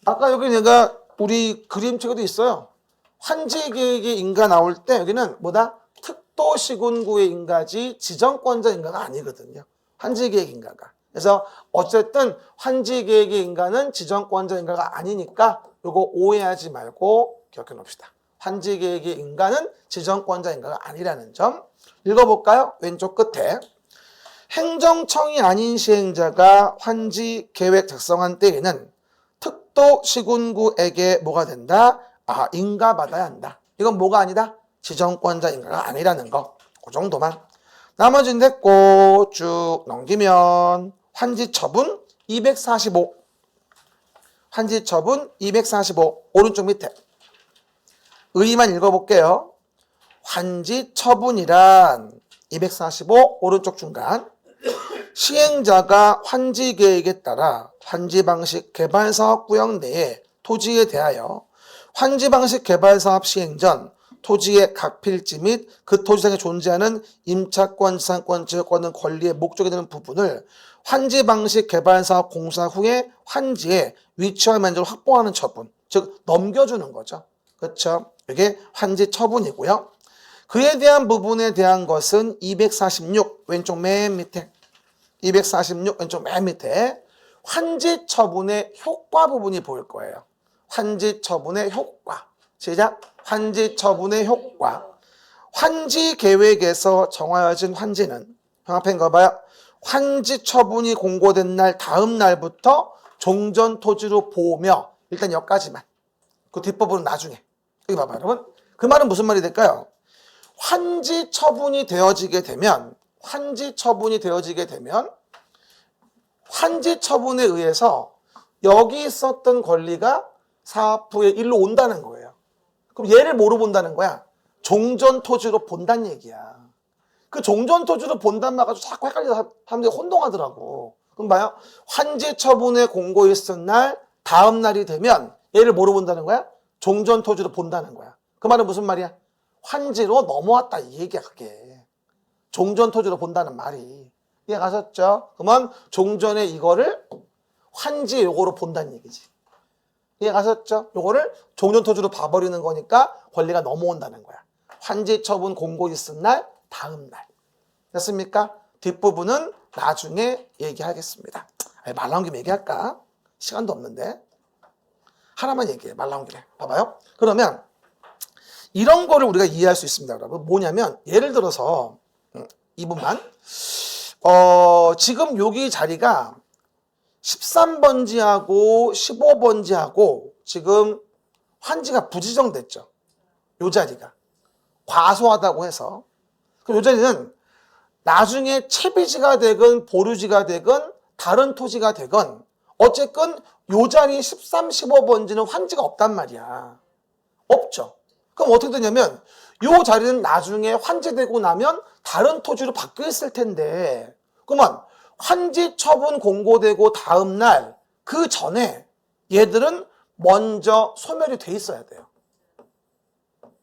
아까 여기 내가 우리 그림책에도 있어요. 환지계획의 인가 나올 때 여기는 뭐다? 특도시군구의 인가지 지정권자 인가가 아니거든요. 환지계획 인가가. 그래서 어쨌든 환지계획의 인가는 지정권자 인가가 아니니까 요거 오해하지 말고 기억해 놓읍시다. 환지계획의 인가는 지정권자 인가가 아니라는 점. 읽어볼까요? 왼쪽 끝에 행정청이 아닌 시행자가 환지계획 작성한 때에는 특도시군구에게 뭐가 된다? 인가받아야 한다. 이건 뭐가 아니다? 지정권자 인가가 아니라는 거. 그 정도만. 나머지는 됐고 쭉 넘기면 환지처분 245. 환지처분 245. 오른쪽 밑에. 의의만 읽어볼게요. 환지처분이란 245 오른쪽 중간. 시행자가 환지계획에 따라 환지방식 개발사업 구역 내에 토지에 대하여 환지방식 개발사업 시행 전 토지의 각 필지 및 그 토지상에 존재하는 임차권, 지상권, 지역권은 권리의 목적이 되는 부분을 환지방식 개발사업 공사 후에 환지에 위치와 면적을 확보하는 처분, 즉 넘겨주는 거죠. 그렇죠? 이게 환지처분이고요. 그에 대한 부분에 대한 것은 246 왼쪽 맨 밑에 246 왼쪽 맨 밑에 환지처분의 효과 부분이 보일 거예요. 환지처분의 효과. 시작. 환지처분의 효과. 환지계획에서 정하여진 환지는 형합한 거 봐요. 환지처분이 공고된 날 다음 날부터 종전토지로 보며 일단 여기까지만. 그 뒷부분은 나중에. 여기 봐봐요 여러분. 그 말은 무슨 말이 될까요? 환지 처분이 되어지게 되면 환지 처분에 의해서 여기 있었던 권리가 4분의 1로 온다는 거예요. 그럼 얘를 뭐로 본다는 거야? 종전토지로 본다는 얘기야. 그 종전토지로 본다는 말 가지고 자꾸 헷갈려서 사람들이 혼동하더라고. 그럼 봐요. 환지 처분의 공고 있은 날 다음 날이 되면 얘를 뭐로 본다는 거야? 종전토지로 본다는 거야. 그 말은 무슨 말이야? 환지로 넘어왔다 이 얘기야 그게. 종전토지로 본다는 말이. 이해 가셨죠? 그러면 종전에 이거를 환지 요거로 본다는 얘기지. 이해 가셨죠? 요거를 종전토지로 봐버리는 거니까 권리가 넘어온다는 거야. 환지 처분 공고 있은 날 다음 날. 됐습니까? 뒷부분은 나중에 얘기하겠습니다. 말 나온 김에 얘기할까? 시간도 없는데. 하나만 얘기해. 말 나온 김에. 봐봐요. 그러면 이런 거를 우리가 이해할 수 있습니다. 여러분. 뭐냐면 예를 들어서 이 부분만 지금 여기 자리가 13번지하고 15번지하고 지금 환지가 부지정됐죠. 요 자리가. 과소하다고 해서. 그럼 요 자리는 나중에 채비지가 되건 보류지가 되건 다른 토지가 되건 어쨌건 요 자리 13, 15번지는 환지가 없단 말이야. 없죠. 그럼 어떻게 되냐면 요 자리는 나중에 환지되고 나면 다른 토지로 바뀌어 있을 텐데 그러면 환지 처분 공고되고 다음 날 그 전에 얘들은 먼저 소멸이 돼 있어야 돼요.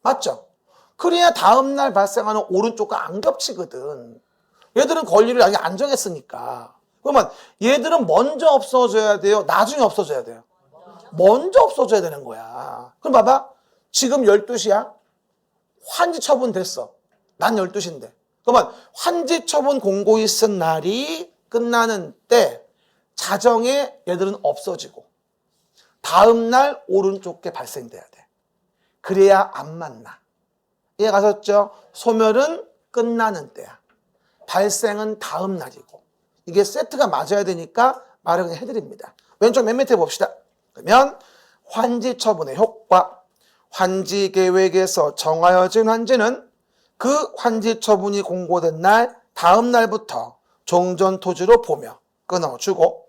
맞죠? 그래야 다음 날 발생하는 오른쪽과 안 겹치거든. 얘들은 권리를 아직 안 정했으니까. 그러면 얘들은 먼저 없어져야 돼요? 나중에 없어져야 돼요? 먼저 없어져야 되는 거야. 그럼 봐봐. 지금 12시야. 환지 처분 됐어. 난 12시인데. 그러면 환지 처분 공고 있은 날이 끝나는 때 자정에 얘들은 없어지고 다음 날 오른쪽 게 발생돼야 돼. 그래야 안 만나. 이해 가셨죠? 소멸은 끝나는 때야. 발생은 다음 날이고. 이게 세트가 맞아야 되니까 말을 그냥 해드립니다. 왼쪽 맨 밑에 봅시다. 그러면 환지 처분의 효과. 환지 계획에서 정하여진 환지는 그 환지 처분이 공고된 날 다음 날부터 종전토지로 보며 끊어주고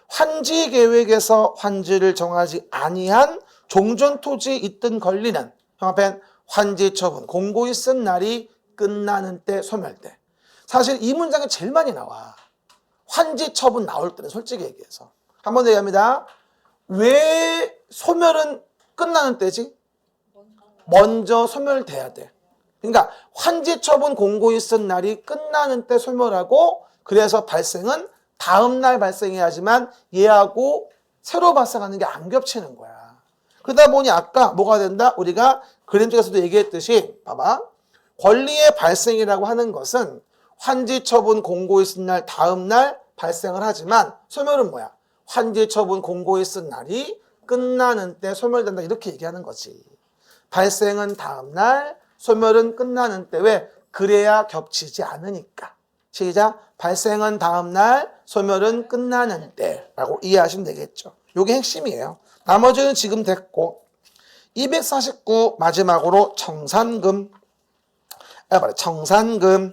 환지 계획에서 환지를 정하지 아니한 종전토지에 있던 권리는 형합한 환지 처분 공고 있은 날이 끝나는 때 소멸돼. 사실 이 문장이 제일 많이 나와. 환지 처분 나올 때는 솔직히 얘기해서. 한 번 더 얘기합니다. 왜 소멸은 끝나는 때지? 먼저 소멸돼야 돼. 그러니까 환지 처분 공고 있은 날이 끝나는 때 소멸하고 그래서 발생은 다음 날 발생해야지만 얘하고 새로 발생하는 게 안 겹치는 거야. 그러다 보니 아까 뭐가 된다? 우리가 그림 쪽에서도 얘기했듯이 봐봐. 권리의 발생이라고 하는 것은 환지 처분 공고 있은 날 다음 날 발생을 하지만 소멸은 뭐야? 환지 처분 공고 있은 날이 끝나는 때 소멸된다 이렇게 얘기하는 거지. 발생은 다음 날, 소멸은 끝나는 때. 왜? 그래야 겹치지 않으니까. 시작. 발생은 다음 날, 소멸은 끝나는 때라고 이해하시면 되겠죠. 이게 핵심이에요. 나머지는 지금 됐고 249 마지막으로 청산금. 청산금.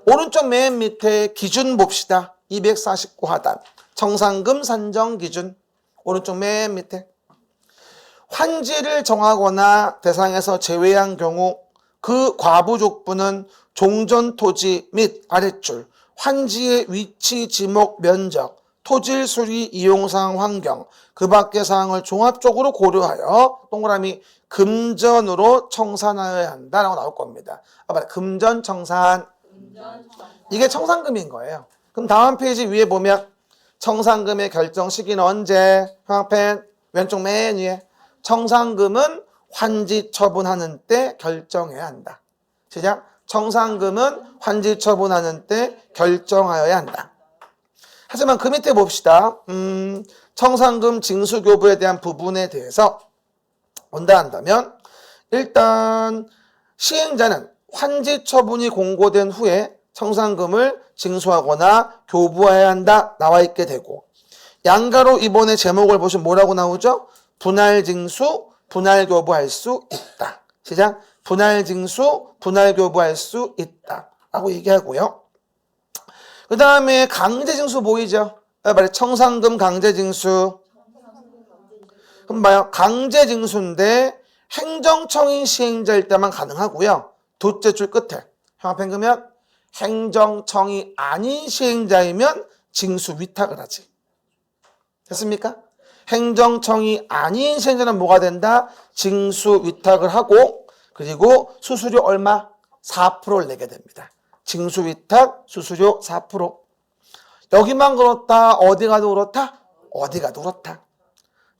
오른쪽 맨 밑에 기준 봅시다. 249 하단. 청산금 산정 기준. 오른쪽 맨 밑에. 환지를 정하거나 대상에서 제외한 경우 그 과부족부는 종전토지 및 아랫줄, 환지의 위치, 지목, 면적, 토질 수리, 이용사항, 환경, 그 밖의 사항을 종합적으로 고려하여 동그라미 금전으로 청산하여야 한다라고 나올 겁니다. 금전 청산. 이게 청산금인 거예요. 그럼 다음 페이지 위에 보면 청산금의 결정 시기는 언제? 형펜 왼쪽 맨 위에. 청산금은 환지 처분하는 때 결정해야 한다. 시작. 청산금은 환지 처분하는 때 결정하여야 한다. 하지만 그 밑에 봅시다. 청산금 징수교부에 대한 부분에 대해서 본다 한다면 일단 시행자는 환지 처분이 공고된 후에 청산금을 징수하거나 교부해야 한다 나와 있게 되고 양가로 이번에 제목을 보시면 뭐라고 나오죠? 분할 징수, 분할 교부할 수 있다. 시작. 분할 징수, 분할 교부할 수 있다라고 얘기하고요. 그 다음에 강제 징수 보이죠? 말해 청산금 강제 징수. 그럼 봐요. 강제 징수인데 행정청인 시행자일 때만 가능하고요. 둘째 줄 끝에 형합행금면 행정청이 아닌 시행자이면 징수 위탁을 하지. 됐습니까? 행정청이 아닌 시행자는 뭐가 된다? 징수 위탁을 하고 그리고 수수료 얼마? 4%를 내게 됩니다. 징수 위탁 수수료 4%. 여기만 그렇다. 어디 가도 그렇다? 어디 가도 그렇다.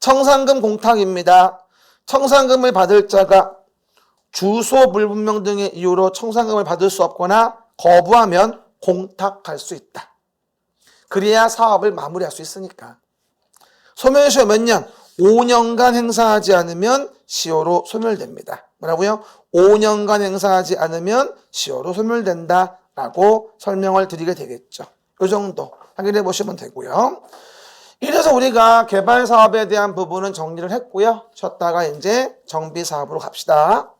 청산금 공탁입니다. 청산금을 받을 자가 주소 불분명 등의 이유로 청산금을 받을 수 없거나 거부하면 공탁할 수 있다. 그래야 사업을 마무리할 수 있으니까. 소멸시효 몇 년? 5년간 행사하지 않으면 시효로 소멸됩니다. 뭐라고요? 5년간 행사하지 않으면 시효로 소멸된다라고 설명을 드리게 되겠죠. 이 정도 확인해 보시면 되고요. 이래서 우리가 개발 사업에 대한 부분은 정리를 했고요. 쉬었다가 이제 정비 사업으로 갑시다.